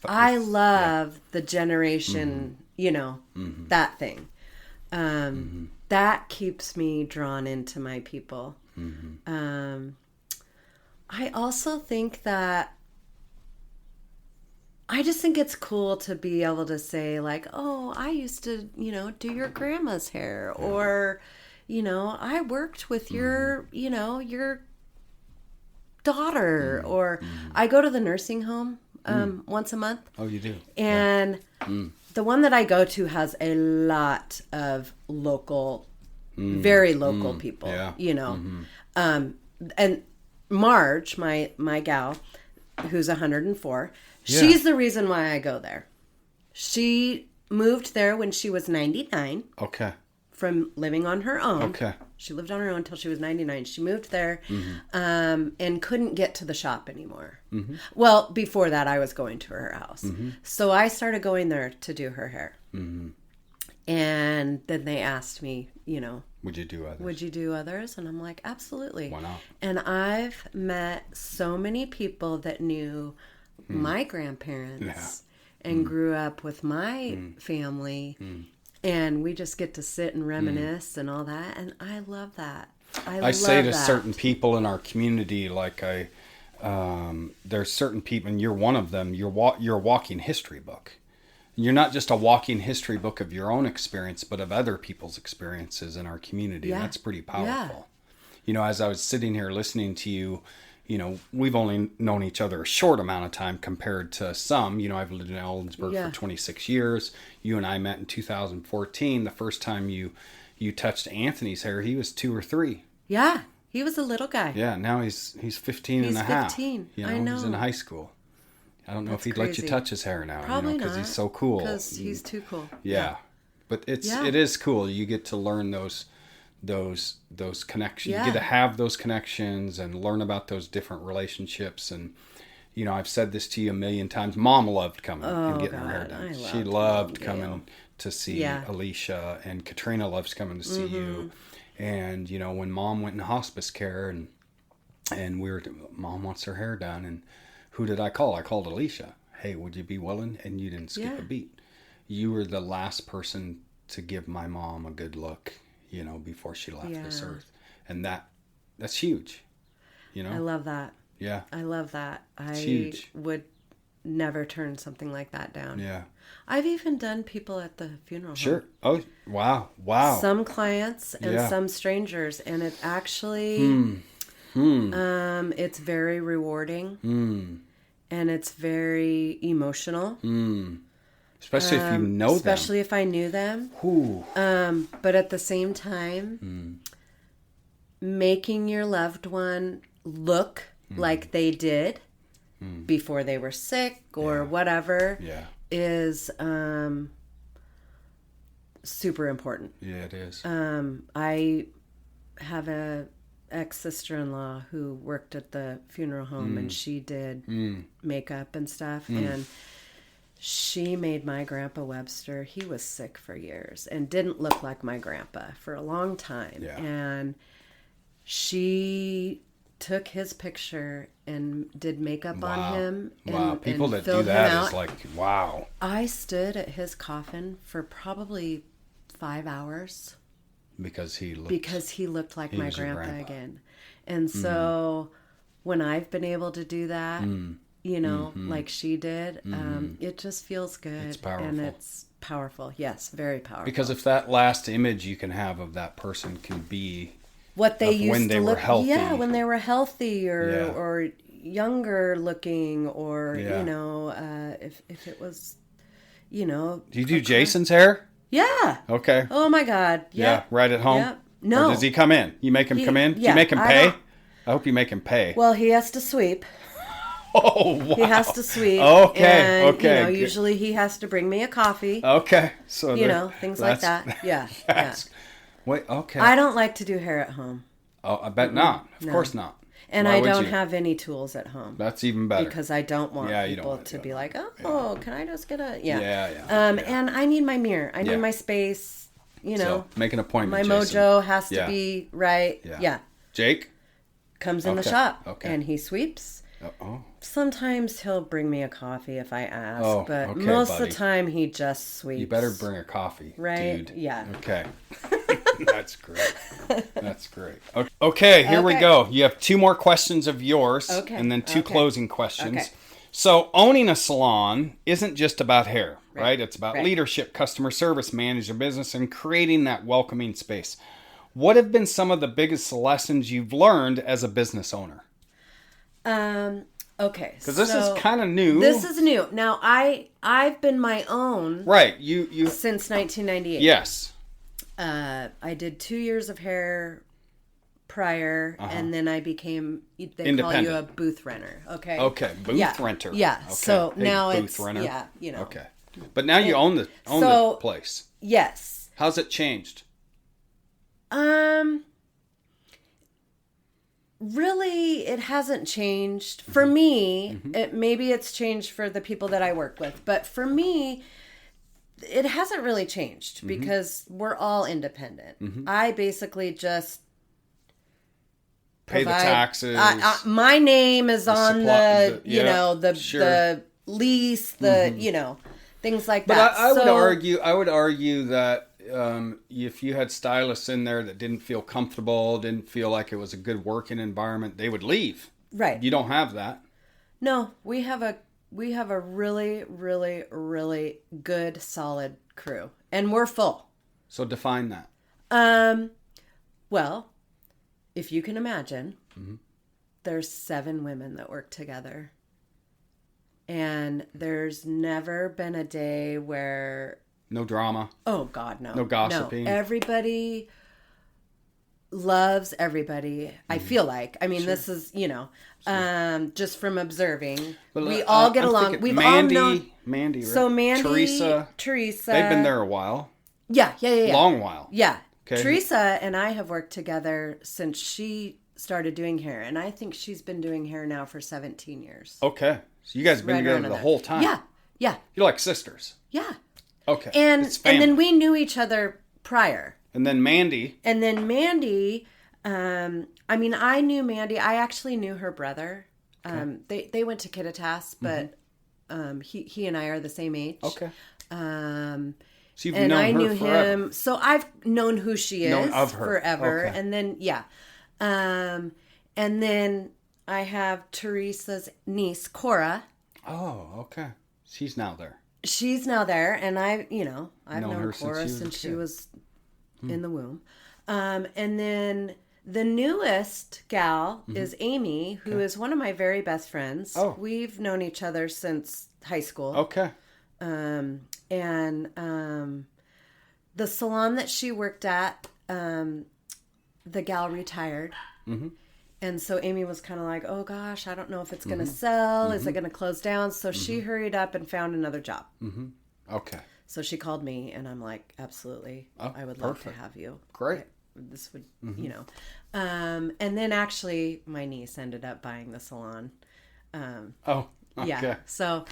Speaker 2: I love the generation, you know, that thing. That keeps me drawn into my people. I also think that I just think it's cool to be able to say, like, oh, I used to, you know, do your grandma's hair, or, you know, I worked with your, you know, your daughter, or I go to the nursing home once a month.
Speaker 1: Oh, you do?
Speaker 2: And the one that I go to has a lot of local, very local people, you know. And Marge, my gal, who's 104, she's the reason why I go there. She moved there when she was 99.
Speaker 1: Okay.
Speaker 2: From living on her own.
Speaker 1: Okay.
Speaker 2: She lived on her own until she was 99. She moved there and couldn't get to the shop anymore. Well, before that, I was going to her house. So I started going there to do her hair. And then they asked me, you know,
Speaker 1: would you do others?
Speaker 2: Would you do others? And I'm like, absolutely.
Speaker 1: Why not?
Speaker 2: And I've met so many people that knew my grandparents and grew up with my family. And we just get to sit and reminisce and all that. And I love that. I
Speaker 1: say to certain people in our community, like there's certain people, and you're one of them, you're a walking history book. You're not just a walking history book of your own experience, but of other people's experiences in our community. And that's pretty powerful. You know, as I was sitting here listening to you, you know, we've only known each other a short amount of time compared to some. You know, I've lived in Ellensburg for 26 years. You and I met in 2014. The first time you touched Anthony's hair, he was 2 or 3.
Speaker 2: Yeah, he was a little guy.
Speaker 1: Yeah, now he's 15 and a half.
Speaker 2: 15.
Speaker 1: You know,
Speaker 2: I know.
Speaker 1: He's in high school. I don't know if he'd let you touch his hair now.
Speaker 2: Probably
Speaker 1: because he's so cool.
Speaker 2: Because he's too cool.
Speaker 1: Yeah. But it is cool. You get to learn those connections. You get to have those connections and learn about those different relationships. And you know, I've said this to you a million times. Mom loved coming and getting her hair done. She loved coming to see Alisha, and Katrina loves coming to see you. And you know, when Mom went in hospice care and Mom wants her hair done, and who did I call? I called Alisha. Hey, would you be willing? And you didn't skip a beat. You were the last person to give my mom a good look, you know, before she left this earth. And that's huge, you know?
Speaker 2: I love that.
Speaker 1: Yeah.
Speaker 2: I love that.
Speaker 1: It's huge.
Speaker 2: Would never turn something like that down.
Speaker 1: Yeah.
Speaker 2: I've even done people at the funeral home.
Speaker 1: Sure. Oh, wow. Wow.
Speaker 2: Some clients and some strangers. And it actually, it's very rewarding. And it's very emotional.
Speaker 1: Especially if you know them.
Speaker 2: Especially if I knew them. But at the same time, making your loved one look like they did before they were sick or whatever is super important.
Speaker 1: Yeah, it is.
Speaker 2: I have a ex-sister-in-law who worked at the funeral home and she did makeup and stuff, and she made my grandpa Webster. He was sick for years and didn't look like my grandpa for a long time. And she took his picture and did makeup on him. And,
Speaker 1: people
Speaker 2: and
Speaker 1: that do that is like, wow.
Speaker 2: I stood at his coffin for probably 5 hours.
Speaker 1: Because he looked
Speaker 2: like my grandpa again. And so when I've been able to do that, you know, like she did, it just feels good.
Speaker 1: It's powerful.
Speaker 2: And it's powerful. Yes, very powerful.
Speaker 1: Because if that last image you can have of that person can be
Speaker 2: what they used
Speaker 1: when they
Speaker 2: to
Speaker 1: were
Speaker 2: look,
Speaker 1: healthy.
Speaker 2: Yeah, when they were healthy or younger looking, or you know, if it was,
Speaker 1: Do you do Jason's hair?
Speaker 2: Yeah.
Speaker 1: Okay.
Speaker 2: Oh my God.
Speaker 1: Yeah. Right at home?
Speaker 2: Yeah. No.
Speaker 1: Or does he come in? You make him come in? Do
Speaker 2: yeah,
Speaker 1: you make him
Speaker 2: I
Speaker 1: pay?
Speaker 2: don't-
Speaker 1: I hope you make him pay.
Speaker 2: Well, he has to sweep.
Speaker 1: Oh, wow.
Speaker 2: He has to sweep.
Speaker 1: Okay,
Speaker 2: and,
Speaker 1: okay. Good.
Speaker 2: Usually he has to bring me a coffee.
Speaker 1: Okay. So
Speaker 2: Things like that. Yeah.
Speaker 1: Wait, okay.
Speaker 2: I don't like to do hair at home.
Speaker 1: Oh, I bet not. Of course not.
Speaker 2: And
Speaker 1: Why
Speaker 2: I
Speaker 1: would
Speaker 2: don't
Speaker 1: you?
Speaker 2: have any tools at home.
Speaker 1: That's even better.
Speaker 2: Because I don't want
Speaker 1: you
Speaker 2: people
Speaker 1: don't
Speaker 2: to be like, oh, can I just get a... Yeah.
Speaker 1: Yeah.
Speaker 2: And I need my mirror. I need my space,
Speaker 1: So, make an appointment,
Speaker 2: My
Speaker 1: Jason.
Speaker 2: mojo has to be right. Yeah.
Speaker 1: Jake?
Speaker 2: Comes in the shop.
Speaker 1: Okay.
Speaker 2: And he sweeps.
Speaker 1: Oh.
Speaker 2: Sometimes he'll bring me a coffee if I ask.
Speaker 1: Oh,
Speaker 2: but
Speaker 1: okay,
Speaker 2: most
Speaker 1: buddy.
Speaker 2: of the time he just sweeps.
Speaker 1: You better bring a coffee,
Speaker 2: right?
Speaker 1: dude.
Speaker 2: Yeah.
Speaker 1: Okay. That's great. That's great. Okay, here we go. You have 2 more questions of yours, and then 2 closing questions.
Speaker 2: Okay.
Speaker 1: So, owning a salon isn't just about hair, right? It's about
Speaker 2: Right.
Speaker 1: leadership, customer service, manage your business, and creating that welcoming space. What have been some of the biggest lessons you've learned as a business owner?
Speaker 2: Okay.
Speaker 1: Because this is kind of new.
Speaker 2: This is new. Now, I've been my own
Speaker 1: right. You
Speaker 2: since 1998.
Speaker 1: Yes.
Speaker 2: I did 2 years of hair prior, and then I became, they call
Speaker 1: Independent.
Speaker 2: you a booth renter. Okay.
Speaker 1: Okay. Booth renter.
Speaker 2: Yeah.
Speaker 1: Okay.
Speaker 2: So
Speaker 1: Hey,
Speaker 2: now
Speaker 1: booth
Speaker 2: it's,
Speaker 1: renter.
Speaker 2: yeah,
Speaker 1: Okay. But now you own the place.
Speaker 2: Yes.
Speaker 1: How's it changed?
Speaker 2: Really, it hasn't changed. For me, maybe it's changed for the people that I work with. But for me, it hasn't really changed because we're all independent. I basically just
Speaker 1: Pay the
Speaker 2: provide-
Speaker 1: taxes.
Speaker 2: my name is on
Speaker 1: supply-
Speaker 2: the lease, things like
Speaker 1: But
Speaker 2: that.
Speaker 1: I would argue that if you had stylists in there that didn't feel comfortable, didn't feel like it was a good working environment, they would leave.
Speaker 2: Right.
Speaker 1: You don't have that.
Speaker 2: No, we have a really, really, really good, solid crew, and we're full.
Speaker 1: So define that.
Speaker 2: Well, if you can imagine, there's 7 women that work together, and there's never been a day where
Speaker 1: No drama.
Speaker 2: oh God, no
Speaker 1: gossiping.
Speaker 2: No. Everybody loves everybody. I feel like. I mean, this is just from observing.
Speaker 1: But
Speaker 2: we all get along. We've all known
Speaker 1: Mandy, right?
Speaker 2: So Mandy,
Speaker 1: Teresa. They've been there a while.
Speaker 2: Yeah.
Speaker 1: Long while.
Speaker 2: Yeah.
Speaker 1: Okay.
Speaker 2: Teresa and I have worked together since she started doing hair, and I think she's been doing hair now for 17 years.
Speaker 1: Okay. So you guys have been together the whole time.
Speaker 2: Yeah.
Speaker 1: You're like sisters.
Speaker 2: Yeah.
Speaker 1: Okay.
Speaker 2: And
Speaker 1: It's family.
Speaker 2: then we knew each other prior.
Speaker 1: And then Mandy.
Speaker 2: I knew Mandy. I actually knew her brother. Okay. They went to Kittitas, but he and I are the same age.
Speaker 1: Okay. So you've
Speaker 2: and
Speaker 1: known
Speaker 2: I
Speaker 1: her
Speaker 2: knew
Speaker 1: forever.
Speaker 2: him. So I've known who she is
Speaker 1: Known of her.
Speaker 2: forever.
Speaker 1: Okay.
Speaker 2: And then, and then I have Teresa's niece, Cora.
Speaker 1: Oh, okay. She's now there.
Speaker 2: She's now there, and I've known
Speaker 1: her
Speaker 2: Cora
Speaker 1: since
Speaker 2: since she was in the womb. And then the newest gal is Amy, who is one of my very best friends.
Speaker 1: Oh.
Speaker 2: We've known each other since high school.
Speaker 1: Okay.
Speaker 2: The salon that she worked at, the gal retired. And so Amy was kind of like, oh gosh, I don't know if it's going to sell. Is it going to close down? So she hurried up and found another job.
Speaker 1: Okay.
Speaker 2: So she called me, and I'm like, absolutely. I would love to have you.
Speaker 1: Great.
Speaker 2: This would, And then actually my niece ended up buying the salon.
Speaker 1: Oh, okay.
Speaker 2: Yeah. So,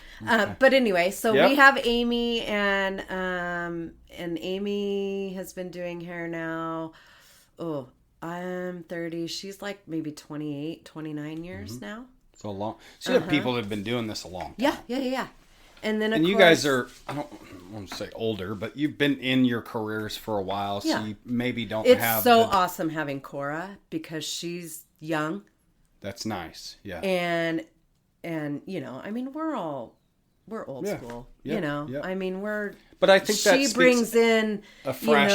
Speaker 2: but anyway, so we have Amy, and Amy has been doing hair now. Oh, I'm 30. She's like maybe 28, 29 years now.
Speaker 1: So long. So you have people that have been doing this a long time.
Speaker 2: Yeah. And then,
Speaker 1: And you guys are, I don't want to say older, but you've been in your careers for a while, so you maybe don't have...
Speaker 2: It's so awesome having Cora, because she's young.
Speaker 1: That's nice, yeah.
Speaker 2: And we're old school,
Speaker 1: Yeah.
Speaker 2: I mean,
Speaker 1: But I think that
Speaker 2: she brings in
Speaker 1: a fresh,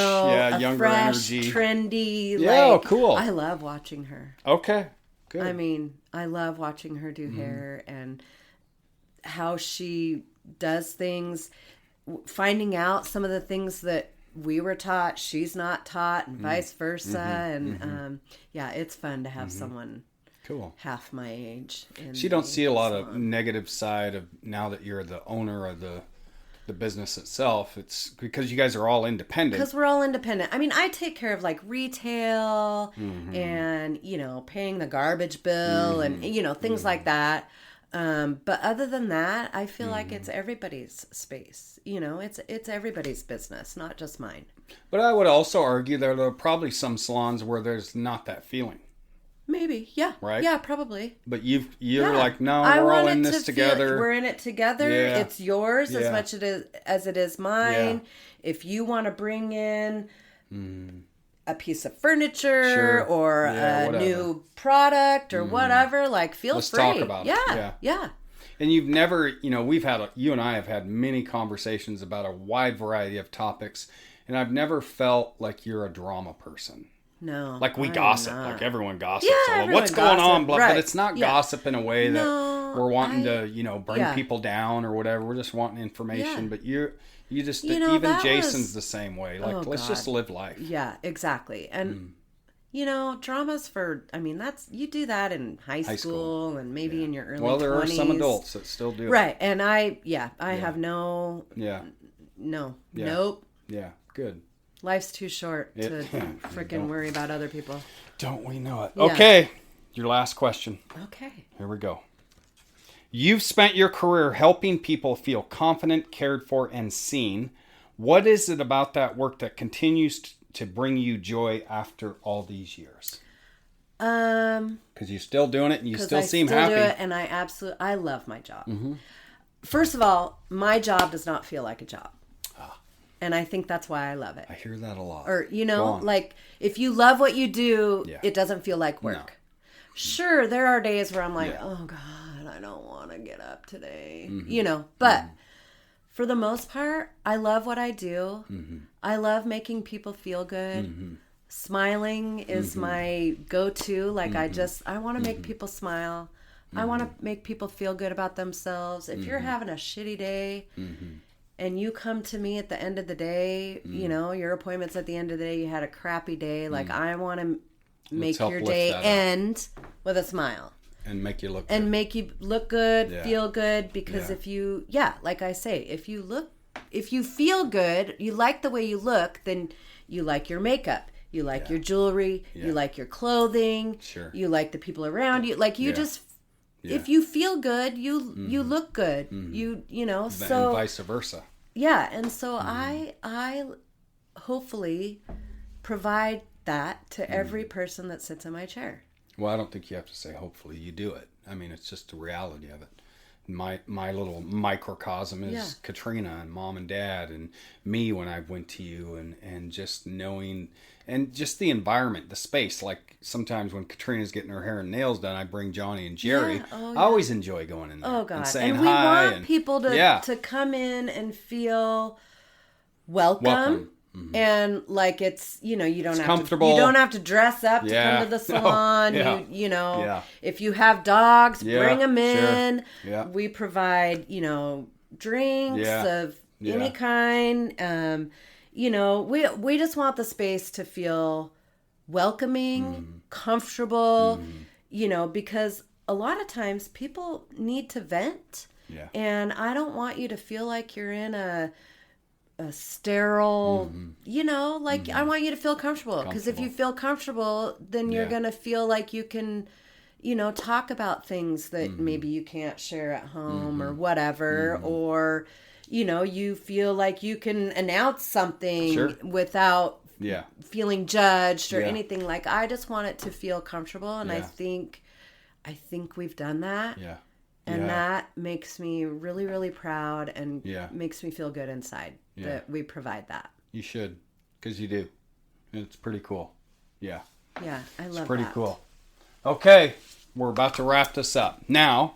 Speaker 1: younger energy.
Speaker 2: Trendy,
Speaker 1: cool.
Speaker 2: I love watching her.
Speaker 1: Okay, good.
Speaker 2: I mean, I love watching her do hair and how she does things. finding out some of the things that we were taught, she's not taught, and vice versa. And yeah, it's fun to have someone
Speaker 1: cool
Speaker 2: half my age.
Speaker 1: So you don't see a lot of negative side of now that you're the owner of the business itself. It's because you guys are all independent.
Speaker 2: Because we're all independent. I mean, I take care of like retail and, you know, paying the garbage bill and, you know, things like that. But other than that, I feel like it's everybody's space. You know, it's everybody's business, not just mine.
Speaker 1: But I would also argue there are probably some salons where there's not that feeling.
Speaker 2: Maybe, yeah.
Speaker 1: Right?
Speaker 2: Yeah, probably.
Speaker 1: But you're like, no, we're all in this together.
Speaker 2: We're in it together. Yeah. It's yours as much as it is mine. Yeah. If you want to bring in a piece of furniture or a new product or whatever, like feel free.
Speaker 1: Let's talk about it.
Speaker 2: Yeah.
Speaker 1: And you've never, you know, you and I have had many conversations about a wide variety of topics, and I've never felt like you're a drama person.
Speaker 2: No.
Speaker 1: Like we gossip, like everyone gossips.
Speaker 2: Yeah,
Speaker 1: what's going on? But it's not
Speaker 2: Yeah.
Speaker 1: gossip in a way that we're wanting to, you know, bring people down or whatever. We're just wanting information. But you just, even Jason's the same way. Like, let's just live life.
Speaker 2: Yeah, exactly. And, you know, dramas you do that in high school and maybe in your early 20s.
Speaker 1: Well, there are some adults that still do it.
Speaker 2: Right. And I have no.
Speaker 1: Yeah.
Speaker 2: No.
Speaker 1: Yeah.
Speaker 2: Nope.
Speaker 1: Yeah. Good.
Speaker 2: Life's too short to freaking worry about other people.
Speaker 1: Don't we know it? Yeah. Okay. Your last question.
Speaker 2: Okay.
Speaker 1: Here we go. You've spent your career helping people feel confident, cared for, and seen. What is it about that work that continues to bring you joy after all these years? Because you're still doing it and you still seem happy.
Speaker 2: Do it and I love my job. First of all, my job does not feel like a job. And I think that's why I love it.
Speaker 1: I hear that a lot.
Speaker 2: Or, you know, like, if you love what you do, it doesn't feel like work. No. Sure, there are days where I'm like, oh, God, I don't want to get up today. You know, but for the most part, I love what I do. I love making people feel good. Smiling is my go-to. Like, I want to make people smile. I want to make people feel good about themselves. If you're having a shitty day... and you come to me at the end of the day, you know, your appointment's at the end of the day, you had a crappy day. Like, I want to make your day end with a smile.
Speaker 1: And make you look good.
Speaker 2: And make you look good, feel good. Because if you, like I say, if you feel good, you like the way you look, then you like your makeup. You like your jewelry. You like your clothing.
Speaker 1: Sure.
Speaker 2: You like the people around you. Like, you just... Yeah. If you feel good, you look good. You know,
Speaker 1: and
Speaker 2: so
Speaker 1: vice versa.
Speaker 2: Yeah, and so I hopefully provide that to every person that sits in my chair.
Speaker 1: Well, I don't think you have to say hopefully. You do it. I mean, it's just the reality of it. My little microcosm is Katrina and mom and dad and me when I went to you and just knowing and just the environment, the space. Like sometimes when Katrina's getting her hair and nails done, I bring Johnny and Jerry. I always enjoy going in there and saying
Speaker 2: and we
Speaker 1: hi.
Speaker 2: Want people to come in and feel welcome. And like it's, you know, you don't have to dress up to come to the salon. You know, if you have dogs, bring them in. Sure. Yeah. We provide, you know, drinks of any kind. You know, we just want the space to feel welcoming, comfortable, you know, because a lot of times people need to vent. Yeah. And I don't want you to feel like you're in a sterile, you know, like I want you to feel comfortable. Because if you feel comfortable, then you're going to feel like you can, you know, talk about things that maybe you can't share at home or whatever. Or, you know, you feel like you can announce something without feeling judged or anything. Like, I just want it to feel comfortable. And I think we've done that. Yeah. And that makes me really, really proud and makes me feel good inside that we provide that. You should, because you do. It's pretty cool. Yeah. Yeah, I love that. It's pretty cool. Okay, we're about to wrap this up. Now,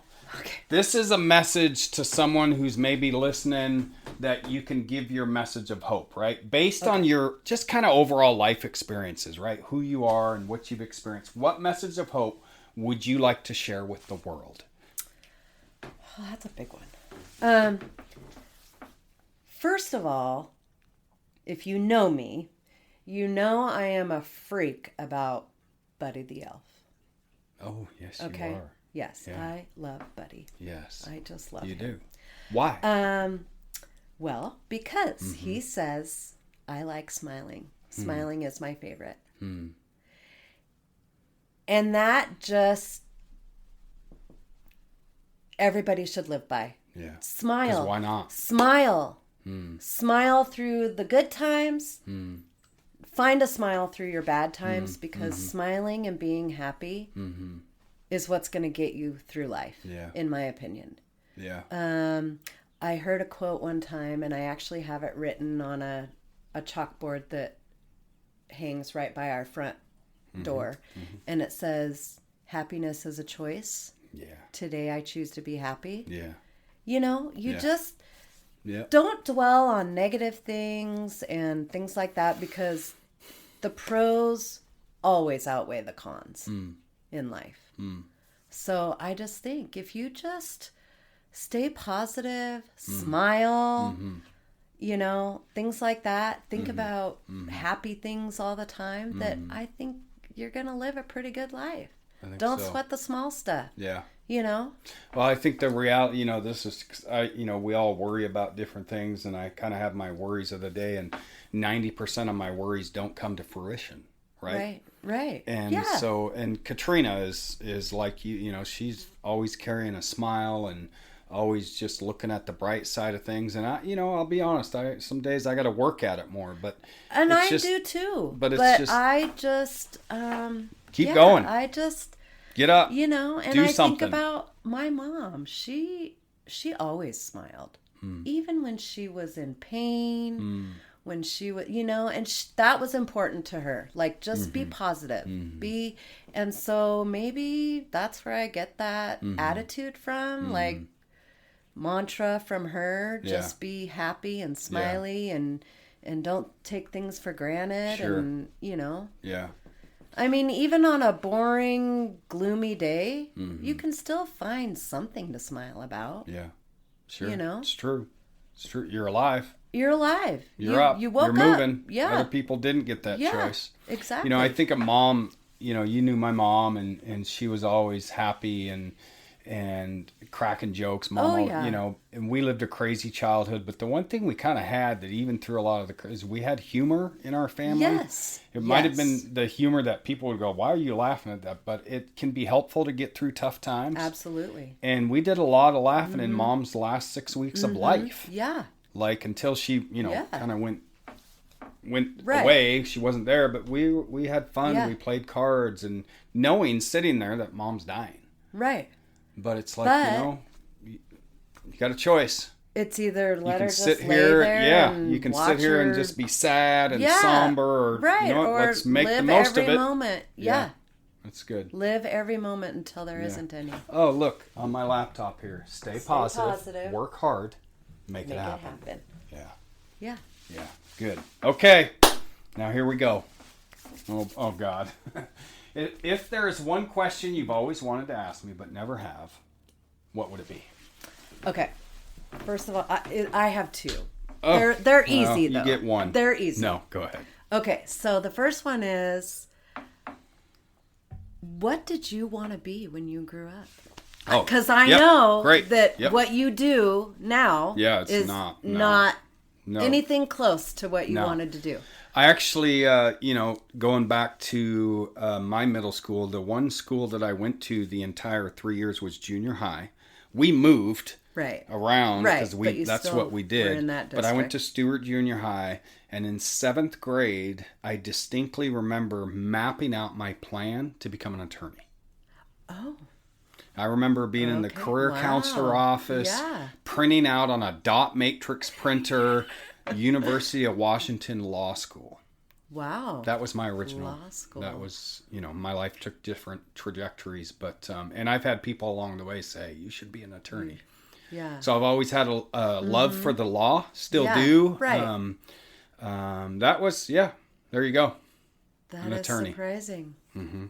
Speaker 2: this is a message to someone who's maybe listening that you can give your message of hope, right? Based on your just kind of overall life experiences, right? Who you are and what you've experienced. What message of hope would you like to share with the world? Oh, that's a big one. first of all, if you know me, you know I am a freak about Buddy the Elf.
Speaker 1: Oh, yes,
Speaker 2: Okay.
Speaker 1: you are.
Speaker 2: Yes,
Speaker 1: Yeah.
Speaker 2: I love Buddy.
Speaker 1: Yes.
Speaker 2: I just love
Speaker 1: You
Speaker 2: him.
Speaker 1: do. Why?
Speaker 2: Well, because he says I like smiling. Smiling is my favorite. And that just everybody should live by.
Speaker 1: Yeah.
Speaker 2: Smile.
Speaker 1: 'Cause why not?
Speaker 2: Smile. Smile through the good times. Find a smile through your bad times because smiling and being happy is what's going to get you through life, in my opinion.
Speaker 1: Yeah.
Speaker 2: I heard a quote one time, and I actually have it written on a chalkboard that hangs right by our front door. And it says, happiness is a choice.
Speaker 1: Yeah.
Speaker 2: Today I choose to be happy.
Speaker 1: Yeah.
Speaker 2: You know, you just
Speaker 1: Yeah.
Speaker 2: don't dwell on negative things and things like that because the pros always outweigh the cons in life. So I just think if you just stay positive, smile, you know, things like that, think about happy things all the time, that I think you're going to live a pretty good life. Don't sweat the small stuff.
Speaker 1: Yeah.
Speaker 2: You know?
Speaker 1: Well, I think the reality, you know, this is, we all worry about different things, and I kind of have my worries of the day, and 90% of my worries don't come to fruition, right?
Speaker 2: Right.
Speaker 1: And so, and Katrina is like you know, she's always carrying a smile and always just looking at the bright side of things. And I'll be honest, some days I got to work at it more, but
Speaker 2: and I do too.
Speaker 1: But
Speaker 2: I just
Speaker 1: keep going.
Speaker 2: I just
Speaker 1: get up,
Speaker 2: you know, and
Speaker 1: do
Speaker 2: I
Speaker 1: something.
Speaker 2: think about my mom. She always smiled, even when she was in pain. When she was, you know, and that was important to her. Like, just be positive. And so maybe that's where I get that attitude from. Like, mantra from her, just be happy and smiley and don't take things for granted.
Speaker 1: Sure.
Speaker 2: And, you know.
Speaker 1: Yeah.
Speaker 2: I mean, even on a boring, gloomy day, you can still find something to smile about.
Speaker 1: Yeah. Sure.
Speaker 2: You know?
Speaker 1: It's true. It's true. You're alive.
Speaker 2: You're alive.
Speaker 1: You're up.
Speaker 2: You woke
Speaker 1: You're moving.
Speaker 2: up. Yeah.
Speaker 1: Other people didn't get that choice.
Speaker 2: Exactly.
Speaker 1: You know, I think a mom, you know, you knew my mom, and she was always happy and cracking jokes. Mom, you know, and we lived a crazy childhood. But the one thing we kind of had that even through a lot of is we had humor in our family.
Speaker 2: Yes.
Speaker 1: It might have been the humor that people would go, why are you laughing at that? But it can be helpful to get through tough times.
Speaker 2: Absolutely.
Speaker 1: And we did a lot of laughing in Mom's last 6 weeks of life.
Speaker 2: Yeah.
Speaker 1: Like until she, you know, kind of went
Speaker 2: right.
Speaker 1: away. She wasn't there, but we had fun. We played cards and knowing sitting there that Mom's dying.
Speaker 2: Right.
Speaker 1: But it's like, you know, you got a choice.
Speaker 2: It's either let her just
Speaker 1: sit
Speaker 2: lay
Speaker 1: here,
Speaker 2: there and
Speaker 1: you can
Speaker 2: watch
Speaker 1: sit here
Speaker 2: her,
Speaker 1: and just be sad and somber, or
Speaker 2: right,
Speaker 1: you know what,
Speaker 2: or
Speaker 1: let's make
Speaker 2: live
Speaker 1: the most
Speaker 2: every
Speaker 1: of it.
Speaker 2: moment. Yeah.
Speaker 1: That's good.
Speaker 2: Live every moment until there isn't any.
Speaker 1: Oh, look on my laptop here. Stay positive. Work hard. Make it happen. Yeah. Good. Okay. Now here we go. Oh God. If there is one question you've always wanted to ask me but never have, what would it be?
Speaker 2: Okay. First of all, I have two. They're easy though.
Speaker 1: You get one.
Speaker 2: They're easy.
Speaker 1: No, go ahead.
Speaker 2: Okay, so the first one is, what did you want to be when you grew up? Because I know that what you do now is not anything close to what you wanted to do.
Speaker 1: I actually, going back to my middle school, the one school that I went to the entire 3 years was junior high. We moved around because that's what we did. But I went to Stewart Junior High, and in 7th grade, I distinctly remember mapping out my plan to become an attorney.
Speaker 2: Oh.
Speaker 1: I remember being in the career counselor office, printing out on a dot matrix printer, University of Washington Law School.
Speaker 2: Wow.
Speaker 1: That was my original.
Speaker 2: Law school.
Speaker 1: That was, my life took different trajectories, but, and I've had people along the way say, you should be an attorney.
Speaker 2: Yeah.
Speaker 1: So I've always had a love for the law, still do.
Speaker 2: Right.
Speaker 1: That was, there you go.
Speaker 2: That is surprising.
Speaker 1: Mm-hmm.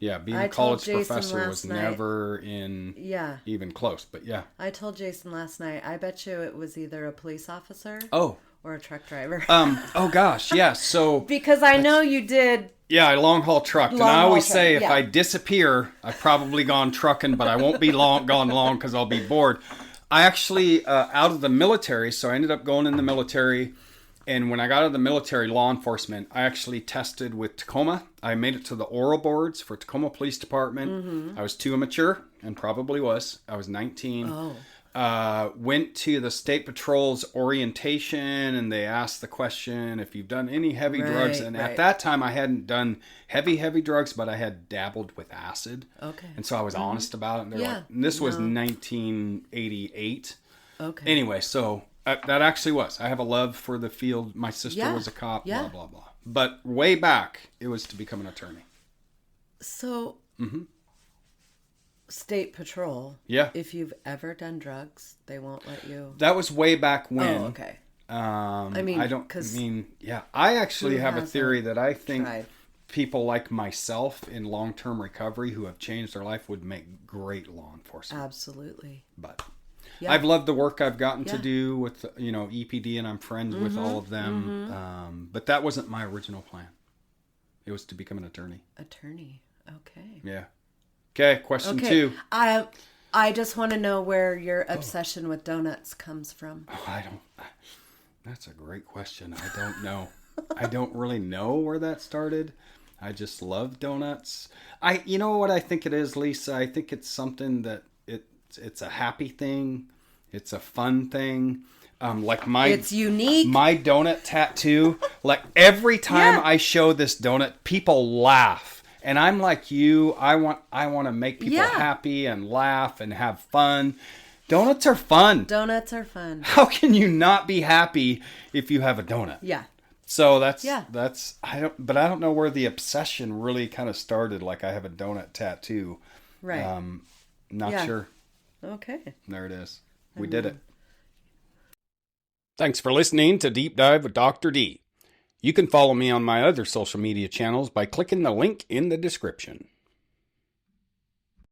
Speaker 1: Yeah, being
Speaker 2: I
Speaker 1: a
Speaker 2: told
Speaker 1: college
Speaker 2: Jason
Speaker 1: professor was
Speaker 2: last night-
Speaker 1: never in
Speaker 2: Yeah.
Speaker 1: even close. But yeah.
Speaker 2: I told Jason last night, I bet you it was either a police officer
Speaker 1: Oh.
Speaker 2: or a truck driver.
Speaker 1: Oh gosh, yeah. So
Speaker 2: because I know you did.
Speaker 1: yeah, I long haul trucked, and
Speaker 2: Long
Speaker 1: I
Speaker 2: haul
Speaker 1: always
Speaker 2: truck,
Speaker 1: say if
Speaker 2: yeah.
Speaker 1: I disappear, I've probably gone trucking, but I won't be gone long because I'll be bored. I actually out of the military, so I ended up going in the military. And when I got out of the military, law enforcement, I actually tested with Tacoma. I made it to the oral boards for Tacoma Police Department.
Speaker 2: Mm-hmm.
Speaker 1: I was too immature, and probably was. I was 19.
Speaker 2: Oh.
Speaker 1: Went to the State Patrol's orientation, and they asked the question if you've done any heavy drugs. And at that time, I hadn't done heavy drugs, but I had dabbled with acid.
Speaker 2: Okay.
Speaker 1: And so I was honest about it. And they're
Speaker 2: Yeah.
Speaker 1: like, and this was 1988.
Speaker 2: Okay.
Speaker 1: Anyway, so that actually was. I have a love for the field. My sister
Speaker 2: Yeah.
Speaker 1: was a cop,
Speaker 2: Yeah.
Speaker 1: blah, blah, blah. But way back, it was to become an attorney.
Speaker 2: So, State Patrol.
Speaker 1: Yeah.
Speaker 2: If you've ever done drugs, they won't let you.
Speaker 1: That was way back when.
Speaker 2: Oh, okay.
Speaker 1: I
Speaker 2: mean,
Speaker 1: yeah. I actually have a
Speaker 2: hasn't
Speaker 1: theory that I think
Speaker 2: tried?
Speaker 1: people like myself in long-term recovery who have changed their life would make great law enforcement.
Speaker 2: Absolutely.
Speaker 1: But
Speaker 2: Yeah.
Speaker 1: I've loved the work I've gotten to
Speaker 2: Yeah.
Speaker 1: do with, EPD, and I'm friends with all of them. But that wasn't my original plan. It was to become an attorney.
Speaker 2: Attorney. Okay.
Speaker 1: Yeah. Okay, question 2.
Speaker 2: I just want to know where your obsession with donuts comes from.
Speaker 1: Oh, that's a great question. I don't know. I don't really know where that started. I just love donuts. You know what I think it is, Lisa? I think it's something that it's a happy thing. It's a fun thing.
Speaker 2: It's unique.
Speaker 1: My donut tattoo. Like every time I show this donut, people laugh. And I'm like you. I want to make people happy and laugh and have fun. Donuts are fun.
Speaker 2: Donuts are fun.
Speaker 1: How can you not be happy if you have a donut?
Speaker 2: Yeah.
Speaker 1: So that's I don't know where the obsession really kind of started. Like I have a donut tattoo.
Speaker 2: Right.
Speaker 1: Not sure.
Speaker 2: Okay.
Speaker 1: There it is. We did it. Thanks for listening to Deep Dive with Dr. D. You can follow me on my other social media channels by clicking the link in the description.